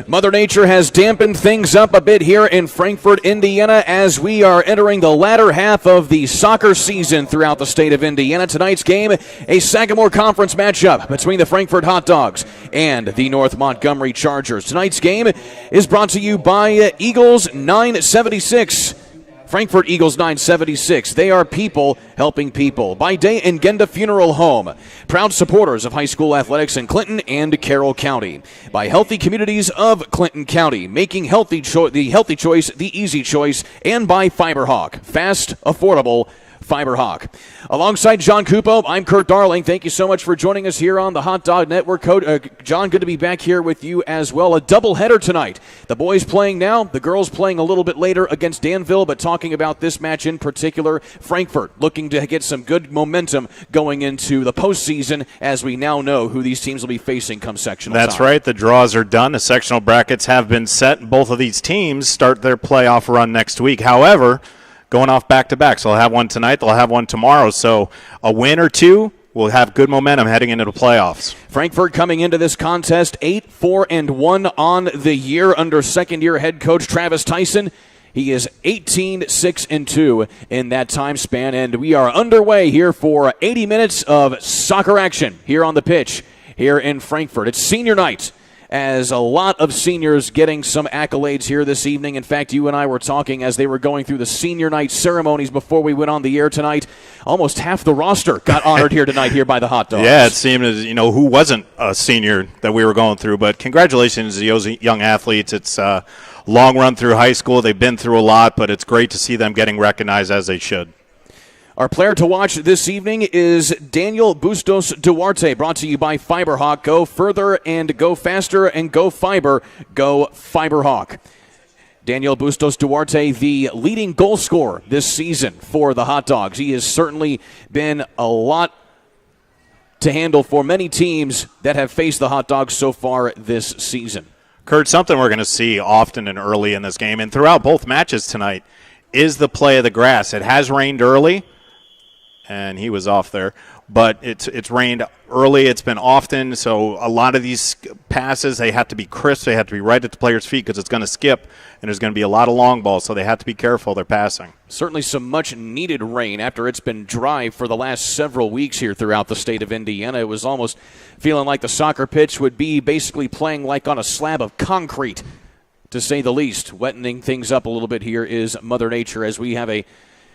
Mother Nature has dampened things up a bit here in Frankfort, Indiana, as we are entering the latter half of the soccer season throughout the state of Indiana. Tonight's game, a Sagamore Conference matchup between the Frankfort Hot Dogs and the North Montgomery Chargers. Tonight's game is brought to you by Eagles 976. Frankfort Eagles 976. They are people helping people. By Day and Genda Funeral Home. Proud supporters of high school athletics in Clinton and Carroll County. By Healthy Communities of Clinton County. Making the healthy choice the easy choice. And by Fiberhawk. Fast, affordable Fiberhawk. Alongside John Cupo, I'm Kurt Darling. Thank you so much for joining us here on the Hot Dog Network. John, good to be back here with you as well. A doubleheader tonight. The boys playing now, the girls playing a little bit later against Danville, but talking about this match in particular, Frankfort looking to get some good momentum going into the postseason, as we now know who these teams will be facing come sectional time. That's right. The draws are done. The sectional brackets have been set. Both of these teams start their playoff run next week. However, going off back-to-back. So they'll have one tonight, they'll have one tomorrow. So a win or two will have good momentum heading into the playoffs. Frankfort coming into this contest 8-4-1 on the year under second-year head coach Travis Tyson. He is 18-6-2 in that time span, and we are underway here for 80 minutes of soccer action here on the pitch here in Frankfort. It's senior night, as a lot of seniors getting some accolades here this evening. In fact, you and I were talking as they were going through the senior night ceremonies before we went on the air tonight. Almost half the roster got honored here tonight here by the Hot Dogs. Yeah, it seemed as, who wasn't a senior that we were going through. But congratulations to those young athletes. It's a long run through high school. They've been through a lot, but it's great to see them getting recognized as they should. Our player to watch this evening is Daniel Bustos Duarte, brought to you by Fiberhawk. Go further and go faster and go fiber. Go Fiberhawk. Daniel Bustos Duarte, the leading goal scorer this season for the Hot Dogs. He has certainly been a lot to handle for many teams that have faced the Hot Dogs so far this season. Kurt, something we're going to see often and early in this game and throughout both matches tonight is the play of the grass. It has rained early, and he was off there. But it's rained early. It's been often. So a lot of these passes, they have to be crisp. They have to be right at the player's feet because it's going to skip, and there's going to be a lot of long balls. So they have to be careful they're passing. Certainly some much-needed rain after it's been dry for the last several weeks here throughout the state of Indiana. It was almost feeling like the soccer pitch would be basically playing like on a slab of concrete, to say the least. Wettening things up a little bit here is Mother Nature, as we have a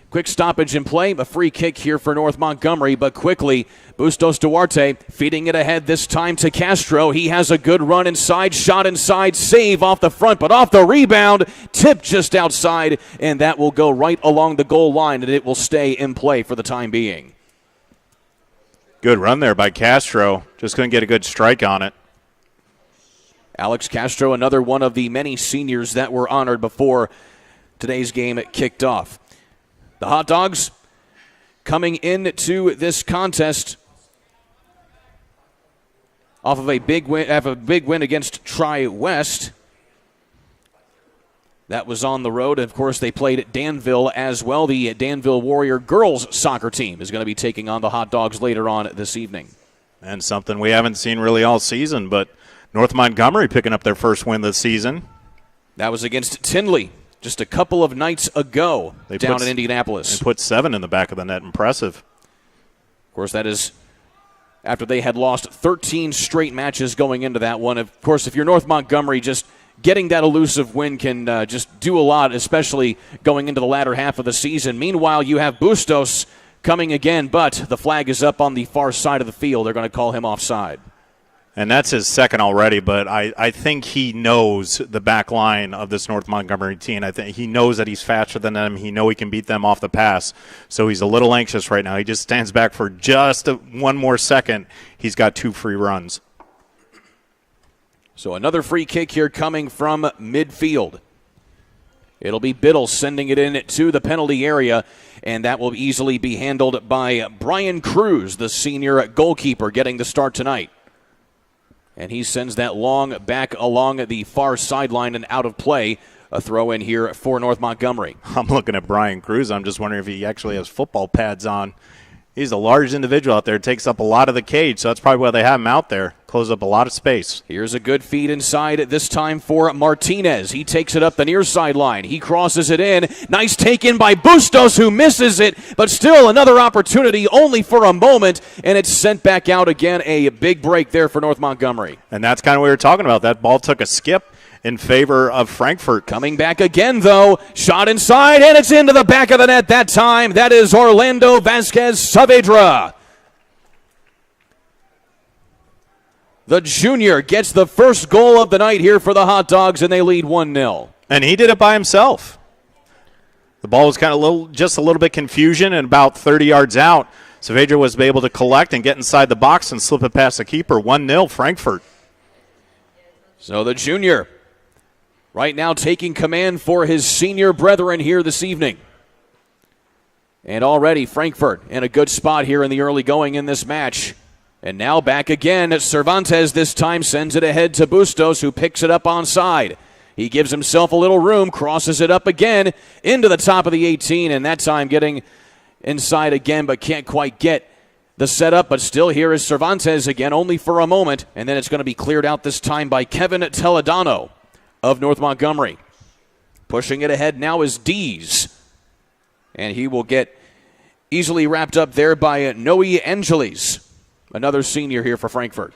quick stoppage in play, a free kick here for North Montgomery, but quickly, Bustos Duarte feeding it ahead this time to Castro. He has a good run inside, shot inside, save off the front, but off the rebound, tip just outside, and that will go right along the goal line, and it will stay in play for the time being. Good run there by Castro. Just couldn't get a good strike on it. Alex Castro, another one of the many seniors that were honored before today's game kicked off. The Hot Dogs coming into this contest off of a big win against Tri-West. That was on the road. Of course, they played at Danville as well. The Danville Warrior girls soccer team is going to be taking on the Hot Dogs later on this evening. And something we haven't seen really all season, but North Montgomery picking up their first win this season. That was against Tinley just a couple of nights ago down in Indianapolis. They put 7 in the back of the net. Impressive. Of course, that is after they had lost 13 straight matches going into that one. Of course, if you're North Montgomery, just getting that elusive win can just do a lot, especially going into the latter half of the season. Meanwhile, you have Bustos coming again, but the flag is up on the far side of the field. They're going to call him offside. And that's his second already, but I think he knows the back line of this North Montgomery team. I think he knows that he's faster than them. He knows he can beat them off the pass. So he's a little anxious right now. He just stands back for just one more second. He's got 2 free runs. So another free kick here coming from midfield. It'll be Biddle sending it in to the penalty area, and that will easily be handled by Brian Cruz, the senior goalkeeper, getting the start tonight. And he sends that long back along the far sideline and out of play. A throw in here for North Montgomery. I'm looking at Brian Cruz. I'm just wondering if he actually has football pads on. He's a large individual out there. Takes up a lot of the cage, so that's probably why they have him out there. close up a lot of space. Here's a good feed inside, this time for Martinez. He takes it up the near sideline. He crosses it in. Nice take in by Bustos, who misses it, but still another opportunity, only for a moment, and it's sent back out again. A big break there for North Montgomery. And that's kind of what we were talking about. That ball took a skip in favor of Frankfort. Coming back again, though. Shot inside, and it's into the back of the net that time. That is Orlando Vasquez Saavedra. The junior gets the first goal of the night here for the Hot Dogs, and they lead 1-0. And he did it by himself. The ball was kind of just a little bit confusion, and about 30 yards out, Saavedra was able to collect and get inside the box and slip it past the keeper. 1-0 Frankfort. So the junior right now taking command for his senior brethren here this evening. And already Frankfort in a good spot here in the early going in this match. And now back again. Cervantes this time sends it ahead to Bustos, who picks it up onside. He gives himself a little room, crosses it up again into the top of the 18, and that time getting inside again, but can't quite get the setup. But still, here is Cervantes again, only for a moment, and then it's going to be cleared out this time by Kevin Teledano of North Montgomery. Pushing it ahead now is Dees, and he will get easily wrapped up there by Noe Angeles. Another senior here for Frankfort.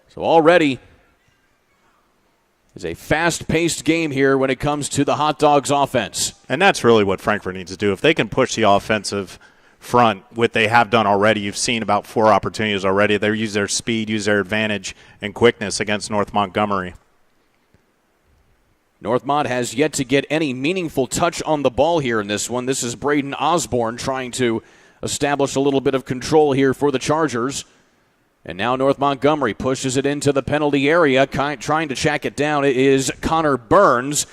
So already is a fast-paced game here when it comes to the Hot Dogs offense. And that's really what Frankfort needs to do. If they can push the offensive front, what they have done already, you've seen about 4 opportunities already. They use their speed, use their advantage and quickness against North Montgomery. Northmont has yet to get any meaningful touch on the ball here in this one. This is Braden Osborne trying to establish a little bit of control here for the Chargers. And now North Montgomery pushes it into the penalty area, trying to track it down. It is Connor Burns,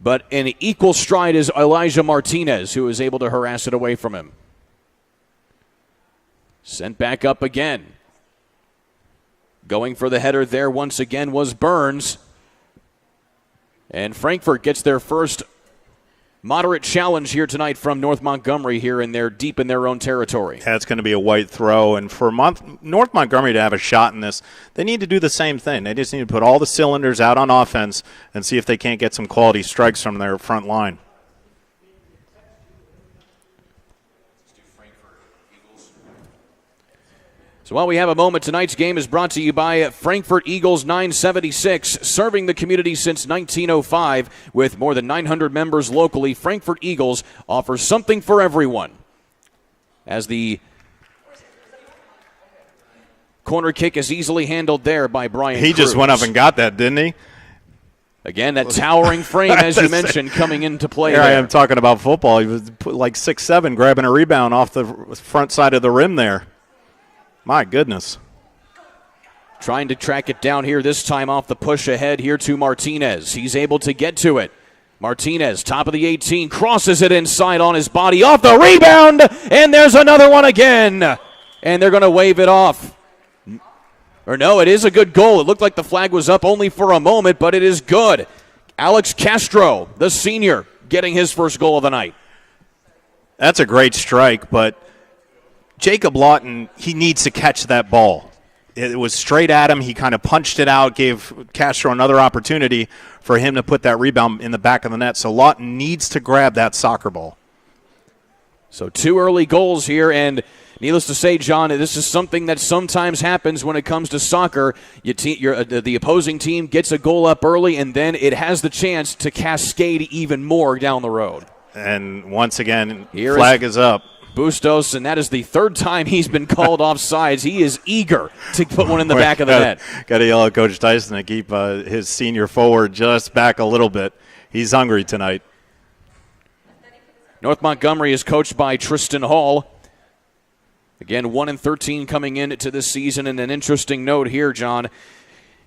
but in equal stride is Elijah Martinez, who is able to harass it away from him. Sent back up again. Going for the header there once again was Burns. And Frankfort gets their first moderate challenge here tonight from North Montgomery here deep in their own territory. That's going to be a white throw. And for North Montgomery to have a shot in this, they need to do the same thing. They just need to put all the cylinders out on offense and see if they can't get some quality strikes from their front line. So while we have a moment, tonight's game is brought to you by Frankfort Eagles 976, serving the community since 1905. With more than 900 members locally, Frankfort Eagles offers something for everyone. As the corner kick is easily handled there by Brian He Cruz. just went up and got that, didn't he? Again, that towering frame, as you mentioned, coming into play Here there. I am talking about football. He was like 6'7", grabbing a rebound off the front side of the rim there. My goodness. Trying to track it down here, this time off the push ahead here to Martinez. He's able to get to it. Martinez, top of the 18, crosses it inside on his body, off the rebound, and there's another one again. And they're going to wave it off. Or no, it is a good goal. It looked like the flag was up only for a moment, but it is good. Alex Castro, the senior, getting his first goal of the night. That's a great strike, but Jacob Lawton, he needs to catch that ball. It was straight at him. He kind of punched it out, gave Castro another opportunity for him to put that rebound in the back of the net. So Lawton needs to grab that soccer ball. So 2 early goals here, and needless to say, John, this is something that sometimes happens when it comes to soccer. The opposing team gets a goal up early, and then it has the chance to cascade even more down the road. And once again, flag is up. Bustos, and that is the 3rd time he's been called offsides. He is eager to put one in the back of the net. Got to yell at Coach Tyson to keep his senior forward just back a little bit. He's hungry tonight. North Montgomery is coached by Tristan Hall. Again, 1-13 coming into this season, and an interesting note here, John.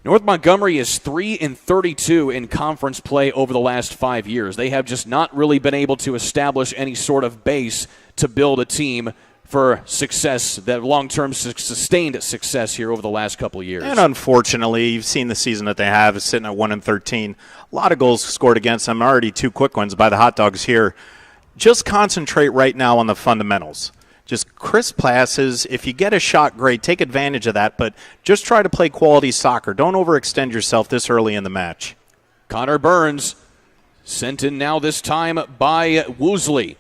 North Montgomery is 3-32 in conference play over the last 5 years. They have just not really been able to establish any sort of base to build a team for success, that long-term sustained success here over the last couple of years. And unfortunately, you've seen the season that they have is sitting at 1-13. A lot of goals scored against them. Already 2 quick ones by the Hot Dogs here. Just concentrate right now on the fundamentals. just crisp passes. If you get a shot, great. Take advantage of that, but just try to play quality soccer. Don't overextend yourself this early in the match. Connor Burns sent in now this time by Woosley.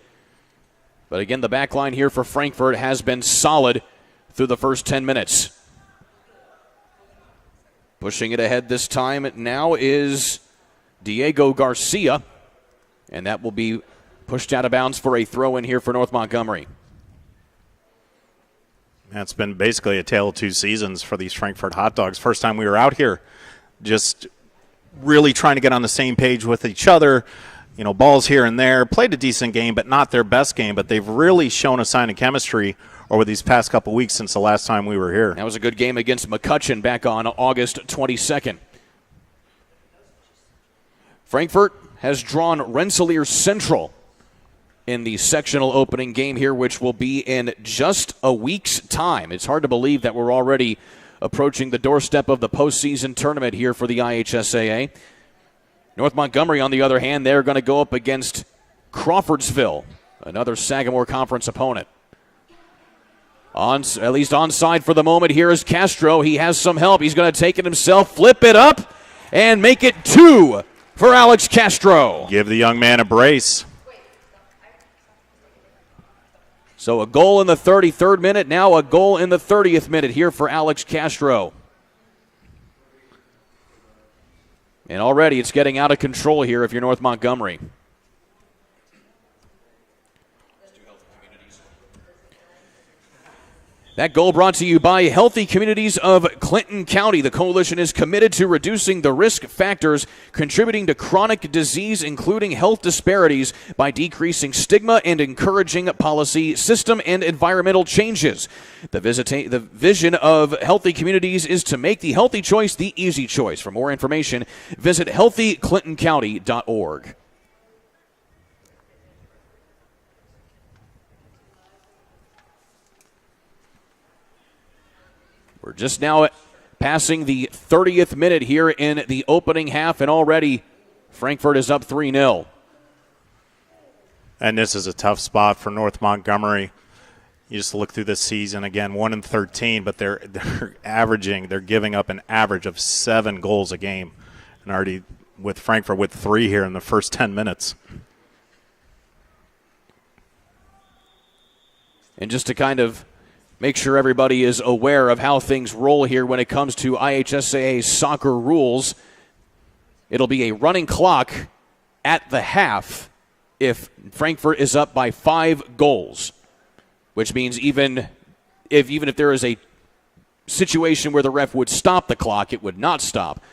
But again, the back line here for Frankfort has been solid through the first 10 minutes. Pushing it ahead this time now is Diego Garcia, and that will be pushed out of bounds for a throw-in here for North Montgomery. That's been basically a tale of two seasons for these Frankfort Hot Dogs. First time we were out here, just really trying to get on the same page with each other. You know, balls here and there. Played a decent game, but not their best game. But they've really shown a sign of chemistry over these past couple weeks since the last time we were here. That was a good game against McCutcheon back on August 22nd. Frankfort has drawn Rensselaer Central in the sectional opening game here, which will be in just a week's time. It's hard to believe that we're already approaching the doorstep of the postseason tournament here for the IHSAA. North Montgomery, on the other hand, they're going to go up against Crawfordsville, another Sagamore Conference opponent. At least onside for the moment, here is Castro. He has some help. He's going to take it himself, flip it up, and make it 2 for Alex Castro. Give the young man a brace. So a goal in the 33rd minute, now a goal in the 30th minute here for Alex Castro. And already it's getting out of control here if you're North Montgomery. That goal brought to you by Healthy Communities of Clinton County. The coalition is committed to reducing the risk factors contributing to chronic disease, including health disparities, by decreasing stigma and encouraging policy, system, and environmental changes. The vision of Healthy Communities is to make the healthy choice the easy choice. For more information, visit healthyclintoncounty.org. We're just now passing the 30th minute here in the opening half, and already Frankfort is up 3-0. And this is a tough spot for North Montgomery. You just look through this season, again, 1-13, but they're giving up an average of 7 goals a game. And already with Frankfort with 3 here in the first 10 minutes. And just to kind of make sure everybody is aware of how things roll here when it comes to IHSAA soccer rules, it'll be a running clock at the half if Frankfort is up by 5 goals, which means even if there is a situation where the ref would stop the clock, it would not stop.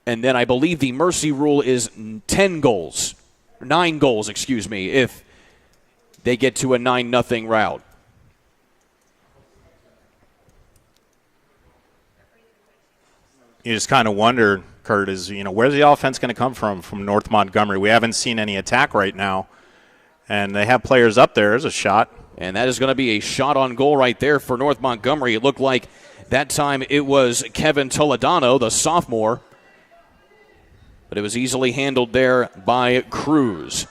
And then I believe the mercy rule is 9 goals, if they get to a 9-0 rout. You just kind of wonder, Kurt, where's the offense going to come from North Montgomery? We haven't seen any attack right now, and they have players up there. There's a shot. And that is going to be a shot on goal right there for North Montgomery. It looked like that time it was Kevin Toledano, the sophomore, but it was easily handled there by Cruz.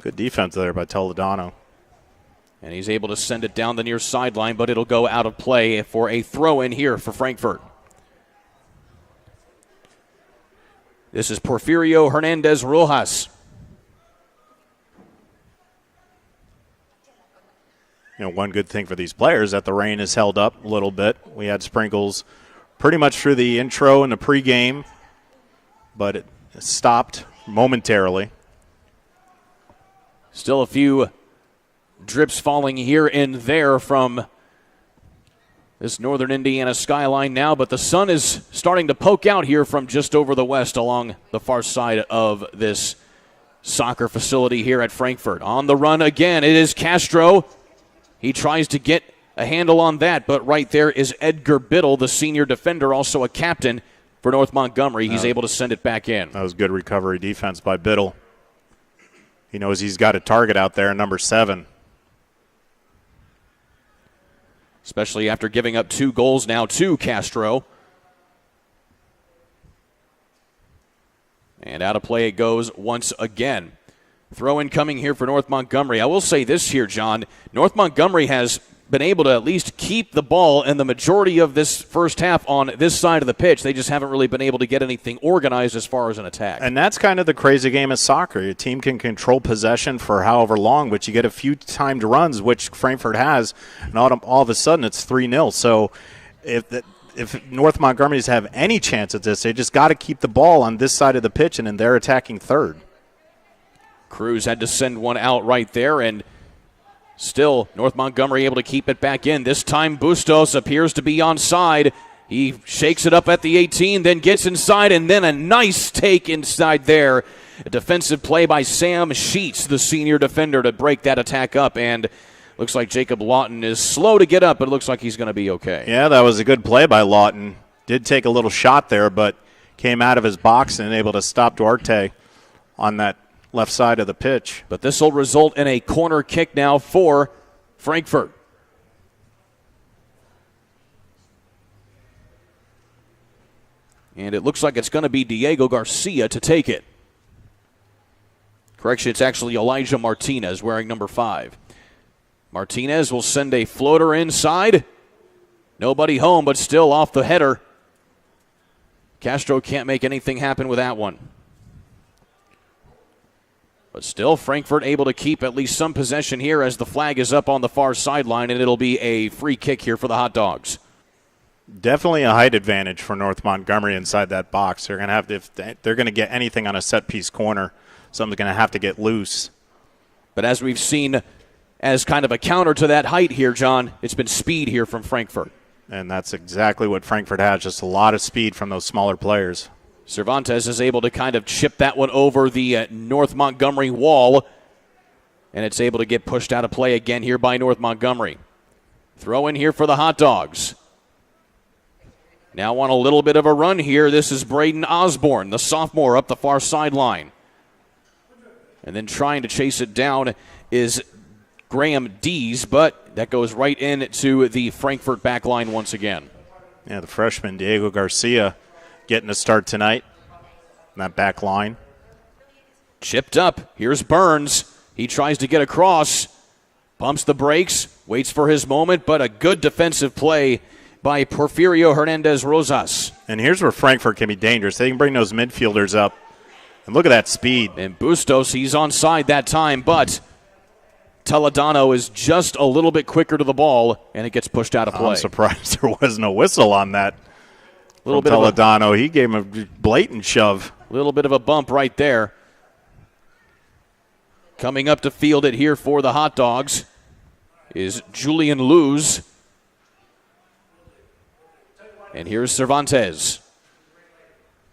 Good defense there by Toledano. And he's able to send it down the near sideline, but it'll go out of play for a throw-in here for Frankfort. This is Porfirio Hernandez Rojas. One good thing for these players is that the rain has held up a little bit. We had sprinkles pretty much through the intro and the pregame, but it stopped momentarily. Still a few drips falling here and there from this northern Indiana skyline now, but the sun is starting to poke out here from just over the west along the far side of this soccer facility here at Frankfort. On the run again, it is Castro. He tries to get a handle on that, but right there is Edgar Biddle, the senior defender, also a captain for North Montgomery. He's able to send it back in. That was good recovery defense by Biddle. He knows he's got a target out there, number 7. Especially after giving up 2 goals now to Castro. And out of play it goes once again. Throw in coming here for North Montgomery. I will say this here, John. North Montgomery has been able to at least keep the ball in the majority of this first half on this side of the pitch. They just haven't really been able to get anything organized as far as an attack. And that's kind of the crazy game of soccer. Your team can control possession for however long, but you get a few timed runs, which Frankfort has, and all of a sudden it's 3-0. So if North Montgomery's have any chance at this, they just got to keep the ball on this side of the pitch, and then they're attacking third. Cruz had to send one out right there, and still North Montgomery able to keep it back in. This time Bustos appears to be onside. He shakes it up at the 18, then gets inside, and then a nice take inside there. A defensive play by Sam Sheets, the senior defender, to break that attack up, and looks like Jacob Lawton is slow to get up, but it looks like he's going to be okay. Yeah, that was a good play by Lawton. Did take a little shot there, but came out of his box and able to stop Duarte on that left side of the pitch. But this will result in a corner kick now for Frankfort. And it looks like it's going to be Diego Garcia to take it. Correction, it's actually Elijah Martinez wearing number 5. Martinez will send a floater inside. Nobody home, but still off the header. Castro can't make anything happen with that one. But still, Frankfort able to keep at least some possession here as the flag is up on the far sideline, and it'll be a free kick here for the Hot Dogs. Definitely a height advantage for North Montgomery inside that box. They're going to have to, if they're going to get anything on a set-piece corner, something's going to have to get loose. But as we've seen, as kind of a counter to that height here, John, it's been speed here from Frankfort. And that's exactly what Frankfort has, just a lot of speed from those smaller players. Cervantes is able to kind of chip that one over the North Montgomery wall, and it's able to get pushed out of play again here by North Montgomery. Throw in here for the Hot Dogs. Now on a little bit of a run here, this is Braden Osborne, the sophomore, up the far sideline. And then trying to chase it down is Graham Dees, but that goes right into the Frankfort back line once again. Yeah, the freshman Diego Garcia getting a start tonight in that back line. Chipped up. Here's Burns. He tries to get across. Pumps the brakes. Waits for his moment, but a good defensive play by Porfirio Hernandez Rosas. And here's where Frankfort can be dangerous. They can bring those midfielders up. And look at that speed. And Bustos, he's onside that time, but Toledano is just a little bit quicker to the ball, and it gets pushed out of play. I'm surprised there was no whistle on that. Little bit Toledano, he gave him a blatant shove. A little bit of a bump right there. Coming up to field it here for the Hot Dogs is Julian Luz. And here's Cervantes.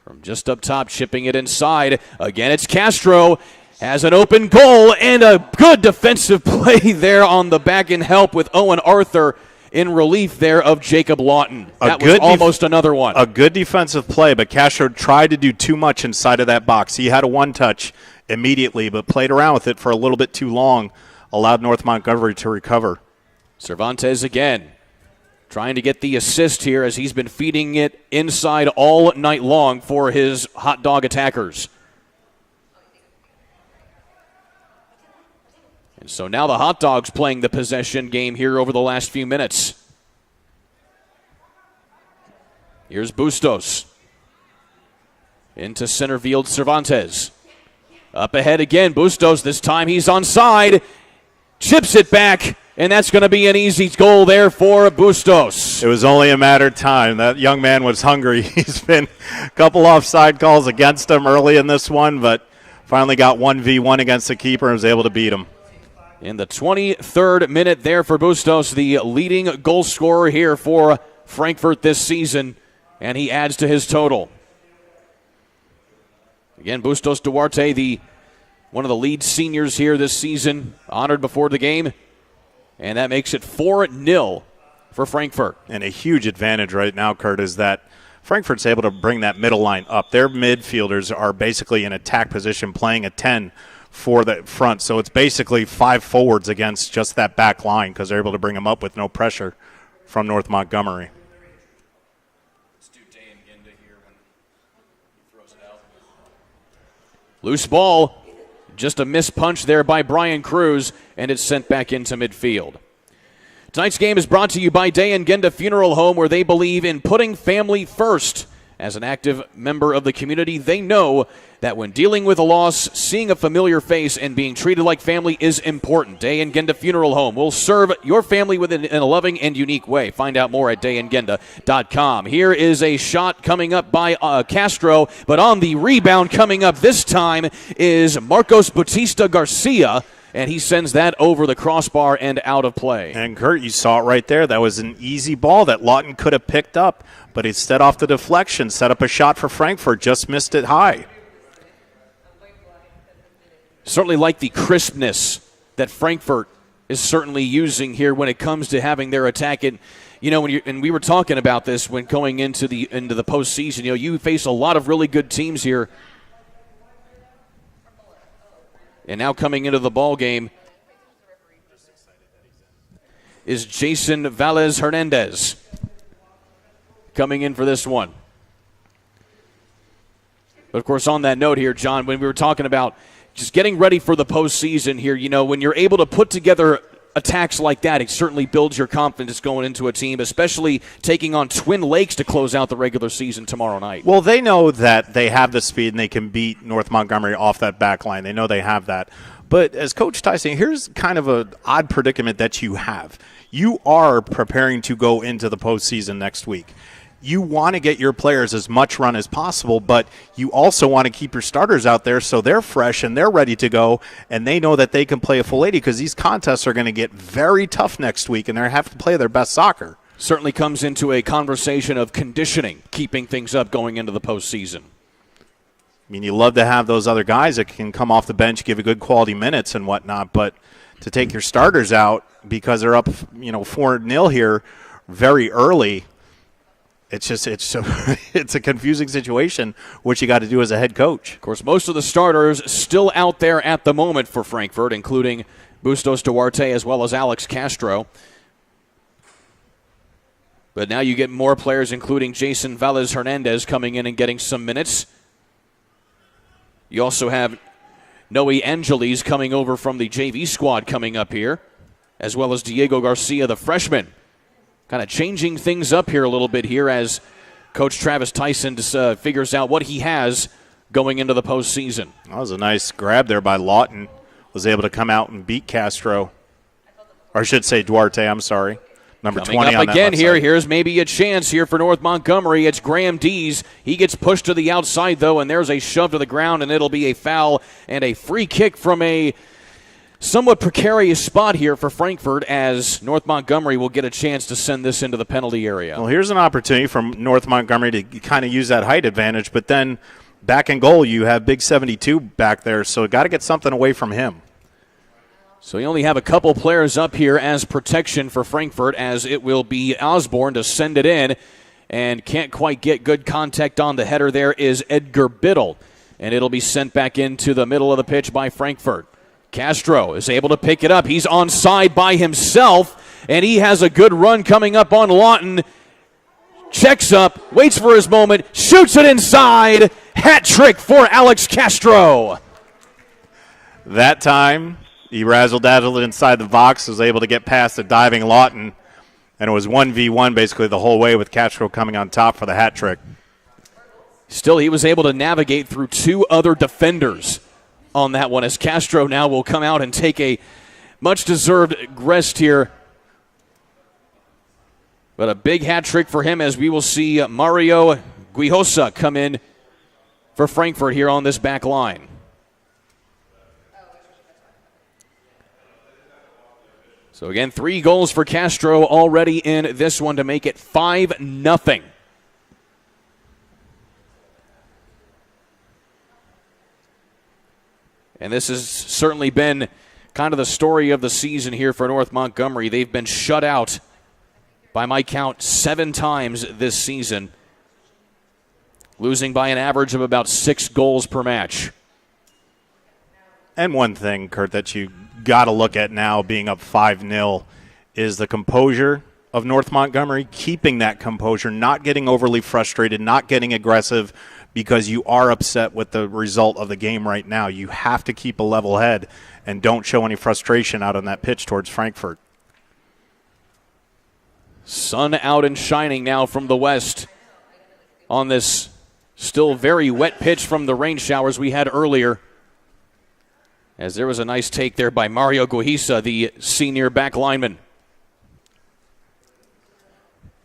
From just up top, chipping it inside. Again, it's Castro. Has an open goal and a good defensive play there on the back end help with Owen Arthur in relief there of Jacob Lawton. That was almost another one. A good defensive play, but Castro tried to do too much inside of that box. He had a one-touch immediately, but played around with it for a little bit too long, allowed North Montgomery to recover. Cervantes again, trying to get the assist here as he's been feeding it inside all night long for his Hot Dog attackers. And so now the Hot Dogs playing the possession game here over the last few minutes. Here's Bustos. Into center field, Cervantes. Up ahead again, Bustos. This time he's onside. Chips it back, and that's going to be an easy goal there for Bustos. It was only a matter of time. That young man was hungry. He's been a couple offside calls against him early in this one, but finally got 1v1 against the keeper and was able to beat him. In the 23rd minute there for Bustos, the leading goal scorer here for Frankfort this season, and he adds to his total. Again, Bustos Duarte, one of the lead seniors here this season, honored before the game, and that makes it 4-0 for Frankfort. And a huge advantage right now, Kurt, is that Frankfort's able to bring that middle line up. Their midfielders are basically in attack position playing a 10 for the front. So it's basically 5 forwards against just that back line because they're able to bring them up with no pressure from North Montgomery. Let's do Day and Ginda here when he throws it out. Loose ball. Just a missed punch there by Brian Cruz, and it's sent back into midfield. Tonight's game is brought to you by Day and Genda Funeral Home, where they believe in putting family first. As an active member of the community, they know that when dealing with a loss, seeing a familiar face and being treated like family is important. Day and Genda Funeral Home will serve your family in a loving and unique way. Find out more at dayandgenda.com. Here is a shot coming up by Castro, but on the rebound coming up this time is Marcos Bautista Garcia, and he sends that over the crossbar and out of play. And Kurt, you saw it right there. That was an easy ball that Lawton could have picked up, but instead off the deflection, set up a shot for Frankfort, just missed it high. Certainly like the crispness that Frankfort is certainly using here when it comes to having their attack. And and we were talking about this when going into the postseason. You face a lot of really good teams here. And now coming into the ball game is Jason Valles Hernandez coming in for this one. But, of course, on that note here, John, when we were talking about just getting ready for the postseason here, when you're able to put together attacks like that, it certainly builds your confidence going into a team, especially taking on Twin Lakes to close out the regular season tomorrow night. Well, they know that they have the speed and they can beat North Montgomery off that back line. They know they have that. But as Coach Tyson, here's kind of an odd predicament that you have. You are preparing to go into the postseason next week. You want to get your players as much run as possible, but you also want to keep your starters out there so they're fresh and they're ready to go, and they know that they can play a full 80 because these contests are going to get very tough next week, and they have to play their best soccer. Certainly comes into a conversation of conditioning, keeping things up going into the postseason. I mean, you love to have those other guys that can come off the bench, give you good quality minutes and whatnot, but to take your starters out because they're up 4-0 here very early, it's a confusing situation, which you got to do as a head coach. Of course, most of the starters still out there at the moment for Frankfort, including Bustos Duarte as well as Alex Castro. But now you get more players, including Jason Valles Hernandez, coming in and getting some minutes. You also have Noe Angeles coming over from the JV squad coming up here, as well as Diego Garcia, the freshman. Kind of changing things up here a little bit here as Coach Travis Tyson figures out what he has going into the postseason. That was a nice grab there by Lawton. Was able to come out and beat Castro. Or I should say Duarte, I'm sorry. Number Coming 20 up on that again left here. side. Here's maybe a chance here for North Montgomery. It's Graham Dees. He gets pushed to the outside, though, and there's a shove to the ground, and it'll be a foul and a free kick from a somewhat precarious spot here for Frankfort as North Montgomery will get a chance to send this into the penalty area. Well, here's an opportunity for North Montgomery to kind of use that height advantage, but then back in goal you have Big 72 back there, so got to get something away from him. So you only have a couple players up here as protection for Frankfort, as it will be Osborne to send it in, and can't quite get good contact on the header. There is Edgar Biddle, and it'll be sent back into the middle of the pitch by Frankfort. Castro is able to pick it up. He's onside by himself, and he has a good run coming up on Lawton. Checks up, waits for his moment, shoots it inside. Hat trick for Alex Castro. That time, he razzle-dazzled inside the box, was able to get past the diving Lawton, and it was 1v1 basically the whole way with Castro coming on top for the hat trick. Still, he was able to navigate through two other defenders on that one, as Castro now will come out and take a much-deserved rest here. But a big hat trick for him, as we will see Mario Guijosa come in for Frankfort here on this back line. So again, 3 goals for Castro already in this one to make it 5-0. And this has certainly been kind of the story of the season here for North Montgomery. They've been shut out, by my count, 7 times this season, losing by an average of about 6 goals per match. And one thing, Kurt, that you got to look at now, being up 5-0, is the composure of North Montgomery, keeping that composure, not getting overly frustrated, not getting aggressive, because you are upset with the result of the game right now. You have to keep a level head and don't show any frustration out on that pitch towards Frankfort. Sun out and shining now from the west on this still very wet pitch from the rain showers we had earlier. As there was a nice take there by Mario Guajisa, the senior back lineman.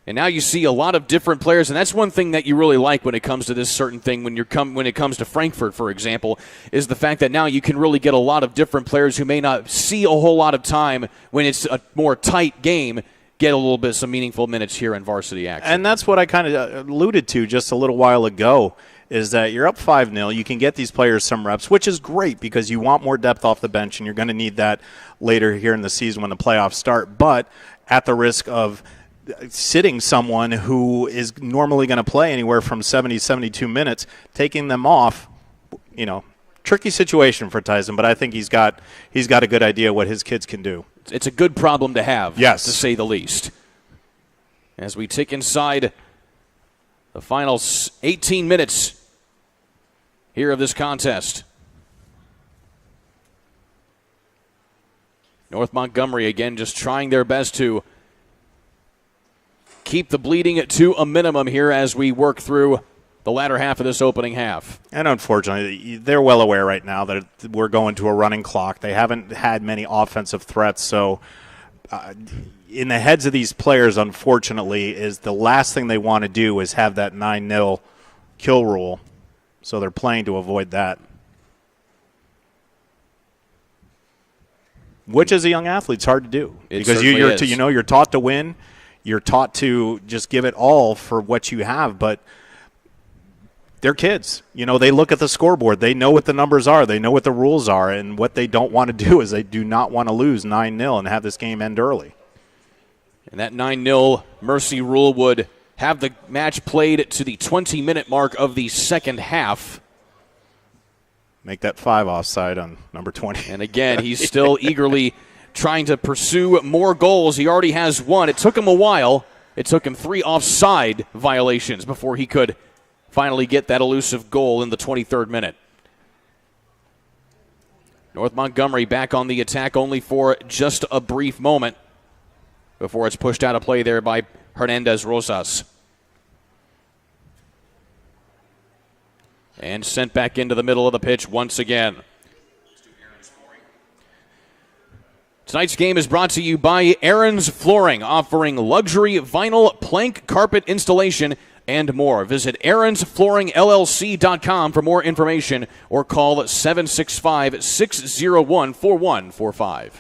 And now you see a lot of different players, and that's one thing that you really like when it comes to this certain thing. When it comes to Frankfort, for example, is the fact that now you can really get a lot of different players who may not see a whole lot of time when it's a more tight game, get a little bit some meaningful minutes here in varsity action. And that's what I kind of alluded to just a little while ago, is that you're up 5-0. You can get these players some reps, which is great because you want more depth off the bench, and you're going to need that later here in the season when the playoffs start. But at the risk of sitting someone who is normally going to play anywhere from 70, 72 minutes, taking them off, tricky situation for Tyson, but I think he's got a good idea what his kids can do. It's a good problem to have, yes, to say the least. As we tick inside the final 18 minutes here of this contest. North Montgomery again just trying their best to keep the bleeding to a minimum here as we work through the latter half of this opening half. And unfortunately, they're well aware right now that we're going to a running clock. They haven't had many offensive threats, so in the heads of these players, unfortunately, is the last thing they want to do is have that 9-0 kill rule. So they're playing to avoid that. Which, as a young athlete, is hard to do. Because you're taught to win. You're taught to just give it all for what you have, but they're kids. They look at the scoreboard. They know what the numbers are. They know what the rules are, and what they don't want to do is they do not want to lose 9-0 and have this game end early. And that 9-0 mercy rule would have the match played to the 20-minute mark of the second half. Make that 5 offside on number 20. And again, he's still eagerly trying to pursue more goals. He already has one. It took him a while. It took him 3 offside violations before he could finally get that elusive goal in the 23rd minute. North Montgomery back on the attack only for just a brief moment before it's pushed out of play there by Hernandez Rosas. And sent back into the middle of the pitch once again. Tonight's game is brought to you by Aaron's Flooring, offering luxury vinyl plank carpet installation and more. Visit aaronsflooringllc.com for more information or call 765-601-4145.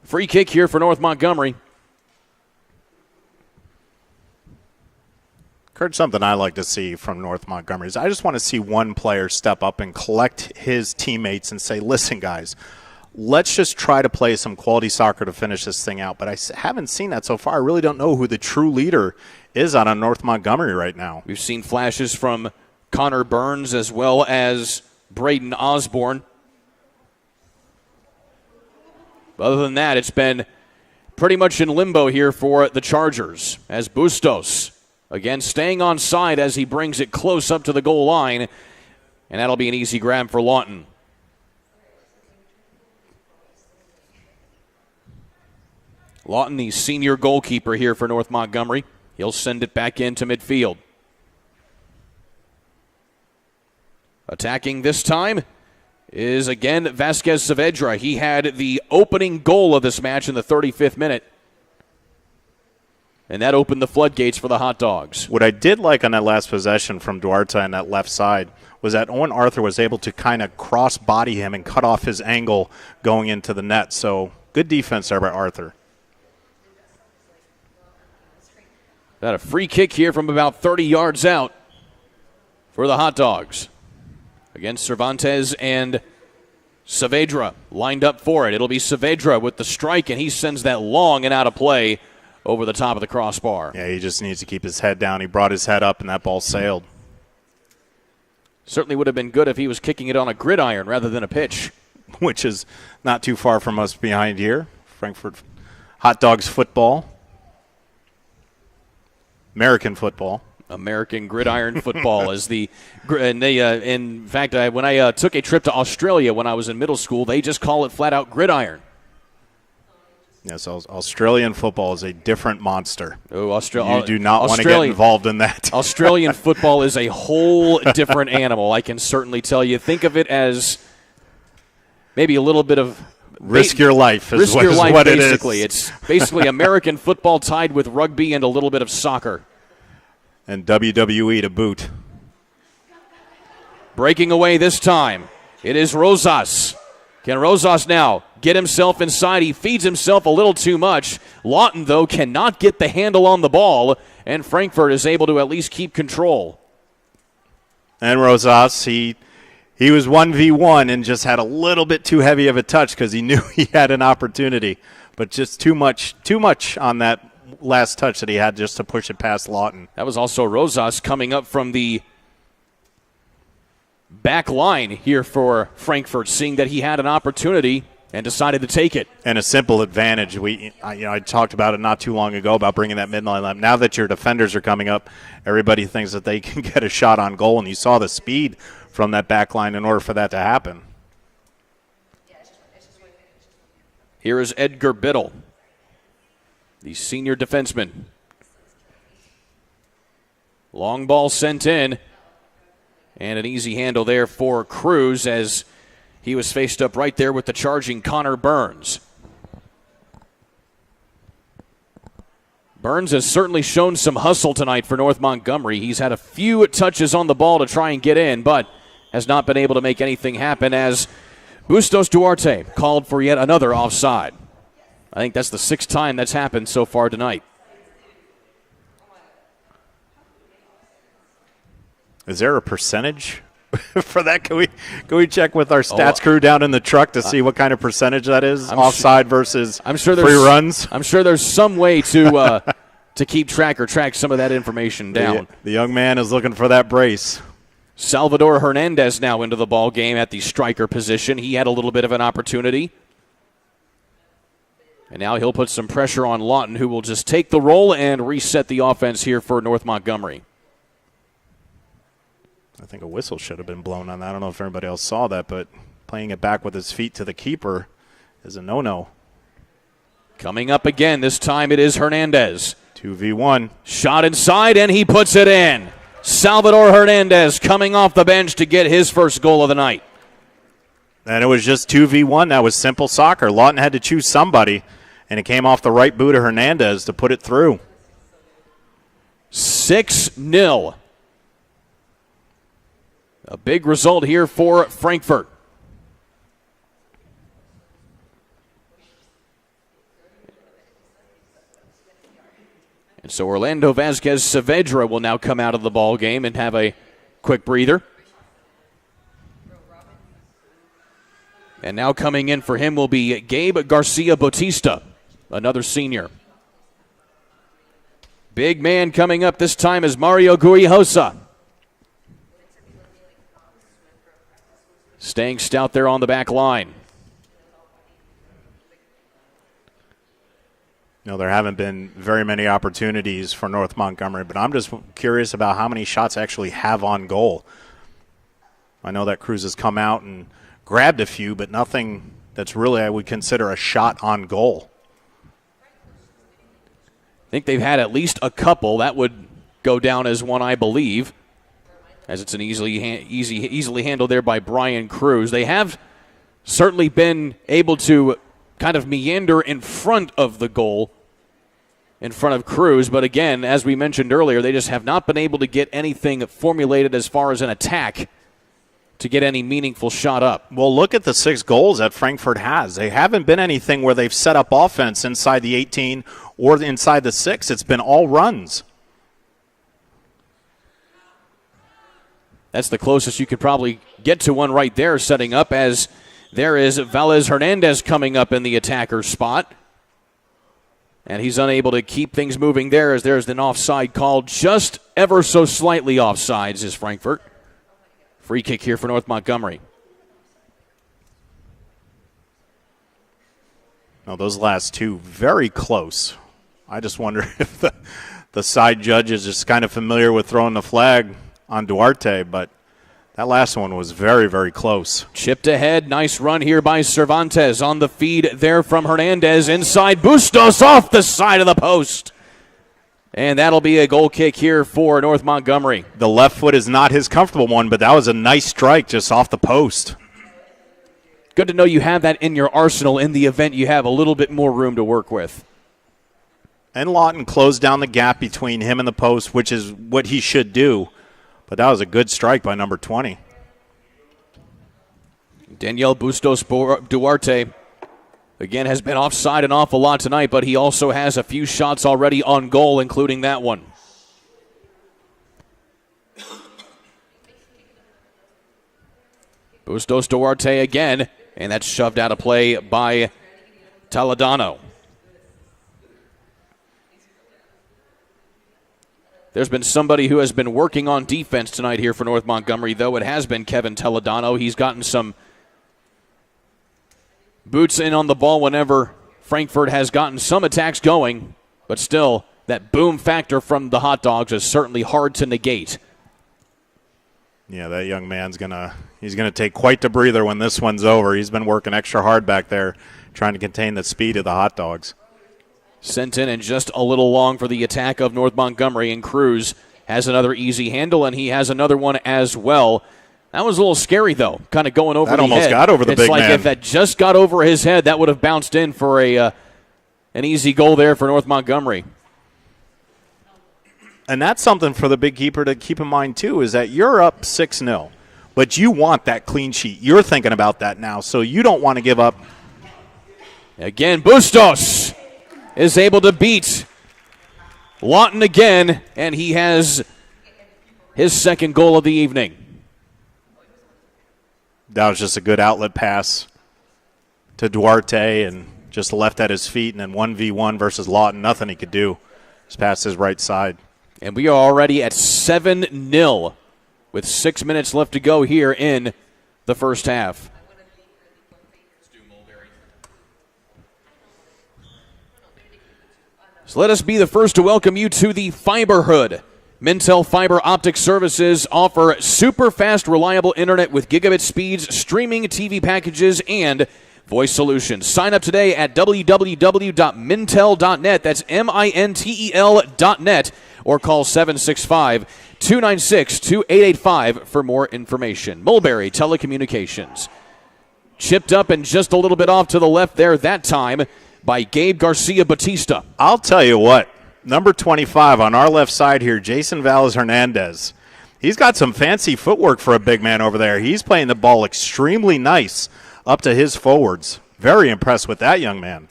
Free kick here for North Montgomery. Kurt, something I like to see from North Montgomery is I just want to see one player step up and collect his teammates and say, listen, guys, let's just try to play some quality soccer to finish this thing out. But I haven't seen that so far. I really don't know who the true leader is out on North Montgomery right now. We've seen flashes from Connor Burns as well as Braden Osborne. Other than that, it's been pretty much in limbo here for the Chargers as Bustos again staying on side as he brings it close up to the goal line, and that'll be an easy grab for Lawton. Lawton, the senior goalkeeper here for North Montgomery. He'll send it back into midfield. Attacking this time is again Vasquez Saavedra. He had the opening goal of this match in the 35th minute. And that opened the floodgates for the Hot Dogs. What I did like on that last possession from Duarte on that left side was that Owen Arthur was able to kind of cross-body him and cut off his angle going into the net. So good defense there by Arthur. Got a free kick here from about 30 yards out for the Hot Dogs. Against Cervantes and Saavedra lined up for it. It'll be Saavedra with the strike, and he sends that long and out of play over the top of the crossbar. Yeah, he just needs to keep his head down. He brought his head up, and that ball sailed. Certainly would have been good if he was kicking it on a gridiron rather than a pitch. Which is not too far from us behind here. Frankfort Hot Dogs football. American football. American gridiron football is and they, in fact, when I took a trip to Australia when I was in middle school, they just call it flat out gridiron. Yes, Australian football is a different monster. Oh, you do not want to get involved in that. Australian football is a whole different animal, I can certainly tell you. Think of it as maybe a little bit of risk your life is risk your life, what basically. it is. It's basically American football tied with rugby and a little bit of soccer. And WWE to boot. Breaking away this time, it is Rosas. Can Rosas now get himself inside? He feeds himself a little too much. Lawton, though, cannot get the handle on the ball, and Frankfort is able to at least keep control. And Rosas, he was 1v1 and just had a little bit too heavy of a touch because he knew he had an opportunity, but just too much on that last touch that he had just to push it past Lawton. That was also Rosas coming up from the back line here for Frankfurt, seeing that he had an opportunity and decided to take it. And a simple advantage. I talked about it not too long ago about bringing that midline line. Now that your defenders are coming up, everybody thinks that they can get a shot on goal, and you saw the speed from that back line in order for that to happen. Here is Edgar Biddle, the senior defenseman. Long ball sent in. And an easy handle there for Cruz as he was faced up right there with the charging Connor Burns. Burns has certainly shown some hustle tonight for North Montgomery. He's had a few touches on the ball to try and get in, but has not been able to make anything happen as Bustos Duarte called for yet another offside. I think that's the sixth time that's happened so far tonight. Is there a percentage for that? Can we check with our stats crew down in the truck to see what kind of percentage that is? Offside versus free runs? I'm sure there's some way to keep track or track some of that information down. The young man is looking for that brace. Salvador Hernandez now into the ball game at the striker position. He had a little bit of an opportunity. And now he'll put some pressure on Lawton, who will just take the roll and reset the offense here for North Montgomery. I think a whistle should have been blown on that. I don't know if everybody else saw that, but playing it back with his feet to the keeper is a no-no. Coming up again, this time it is Hernandez. 2v1. Shot inside, and he puts it in. Salvador Hernandez coming off the bench to get his first goal of the night. And it was just 2v1. That was simple soccer. Lawton had to choose somebody, and it came off the right boot of Hernandez to put it through. 6-0. A big result here for Frankfurt. And so Orlando Vasquez Saavedra will now come out of the ball game and have a quick breather. And now coming in for him will be Gabe Garcia Bautista, another senior. Big man coming up this time is Mario Guijosa. Staying stout there on the back line. No, there haven't been very many opportunities for North Montgomery, but I'm just curious about how many shots actually have on goal. I know that Cruz has come out and grabbed a few, but nothing that's really I would consider a shot on goal. I think they've had at least a couple. That would go down as one, I believe, as it's an easily handled there by Brian Cruz. They have certainly been able to kind of meander in front of the goal, in front of Cruz. But again, as we mentioned earlier, they just have not been able to get anything formulated as far as an attack to get any meaningful shot up. Well, look at the 6 goals that Frankfurt has. They haven't been anything where they've set up offense inside the 18 or inside the 6. It's been all runs. That's the closest you could probably get to one right there, setting up as there is Velez Hernandez coming up in the attacker spot. And he's unable to keep things moving there as there's an offside called just ever so slightly offsides is Frankfurt. Free kick here for North Montgomery. Now those last two, very close. I just wonder if the the side judge is just kind of familiar with throwing the flag on Duarte, but that last one was very, very close. Chipped ahead. Nice run here by Cervantes on the feed there from Hernandez. Inside Bustos off the side of the post. And that'll be a goal kick here for North Montgomery. The left foot is not his comfortable one, but that was a nice strike just off the post. Good to know you have that in your arsenal in the event you have a little bit more room to work with. And Lawton closed down the gap between him and the post, which is what he should do. But that was a good strike by number 20. Daniel Bustos Duarte, again, has been offside an awful lot tonight, but he also has a few shots already on goal, including that one. Bustos Duarte again, and that's shoved out of play by Toledano. There's been somebody who has been working on defense tonight here for North Montgomery, though. It has been Kevin Toledano. He's gotten some boots in on the ball whenever Frankfort has gotten some attacks going, but still, that boom factor from the Hot Dogs is certainly hard to negate. Yeah, that young man's he's gonna take quite the breather when this one's over. He's been working extra hard back there trying to contain the speed of the Hot Dogs. Sent in and just a little long for the attack of North Montgomery, and Cruz has another easy handle, and he has another one as well. That was a little scary, though, kind of going over the head. That almost got over the big man. It's like if that just got over his head, that would have bounced in for an easy goal there for North Montgomery. And that's something for the big keeper to keep in mind, too, is that you're up 6-0, but you want that clean sheet. You're thinking about that now, so you don't want to give up. Again, Bustos is able to beat Lawton again, and he has his second goal of the evening. That was just a good outlet pass to Duarte and just left at his feet, and then 1v1 versus Lawton. Nothing he could do. Just past his right side. And we are already at 7-0 with 6 minutes left to go here in the first half. So let us be the first to welcome you to the Fiberhood. Mintel Fiber Optic Services offer super fast, reliable internet with gigabit speeds, streaming TV packages, and voice solutions. Sign up today at www.mintel.net. That's MINTEL.net, or call 765-296-2885 for more information. Mulberry Telecommunications. Chipped up and just a little bit off to the left there that time by Gabe Garcia Batista. I'll tell you what, number 25 on our left side here, Jason Valles Hernandez. He's got some fancy footwork for a big man over there. He's playing the ball extremely nice up to his forwards. Very impressed with that young man.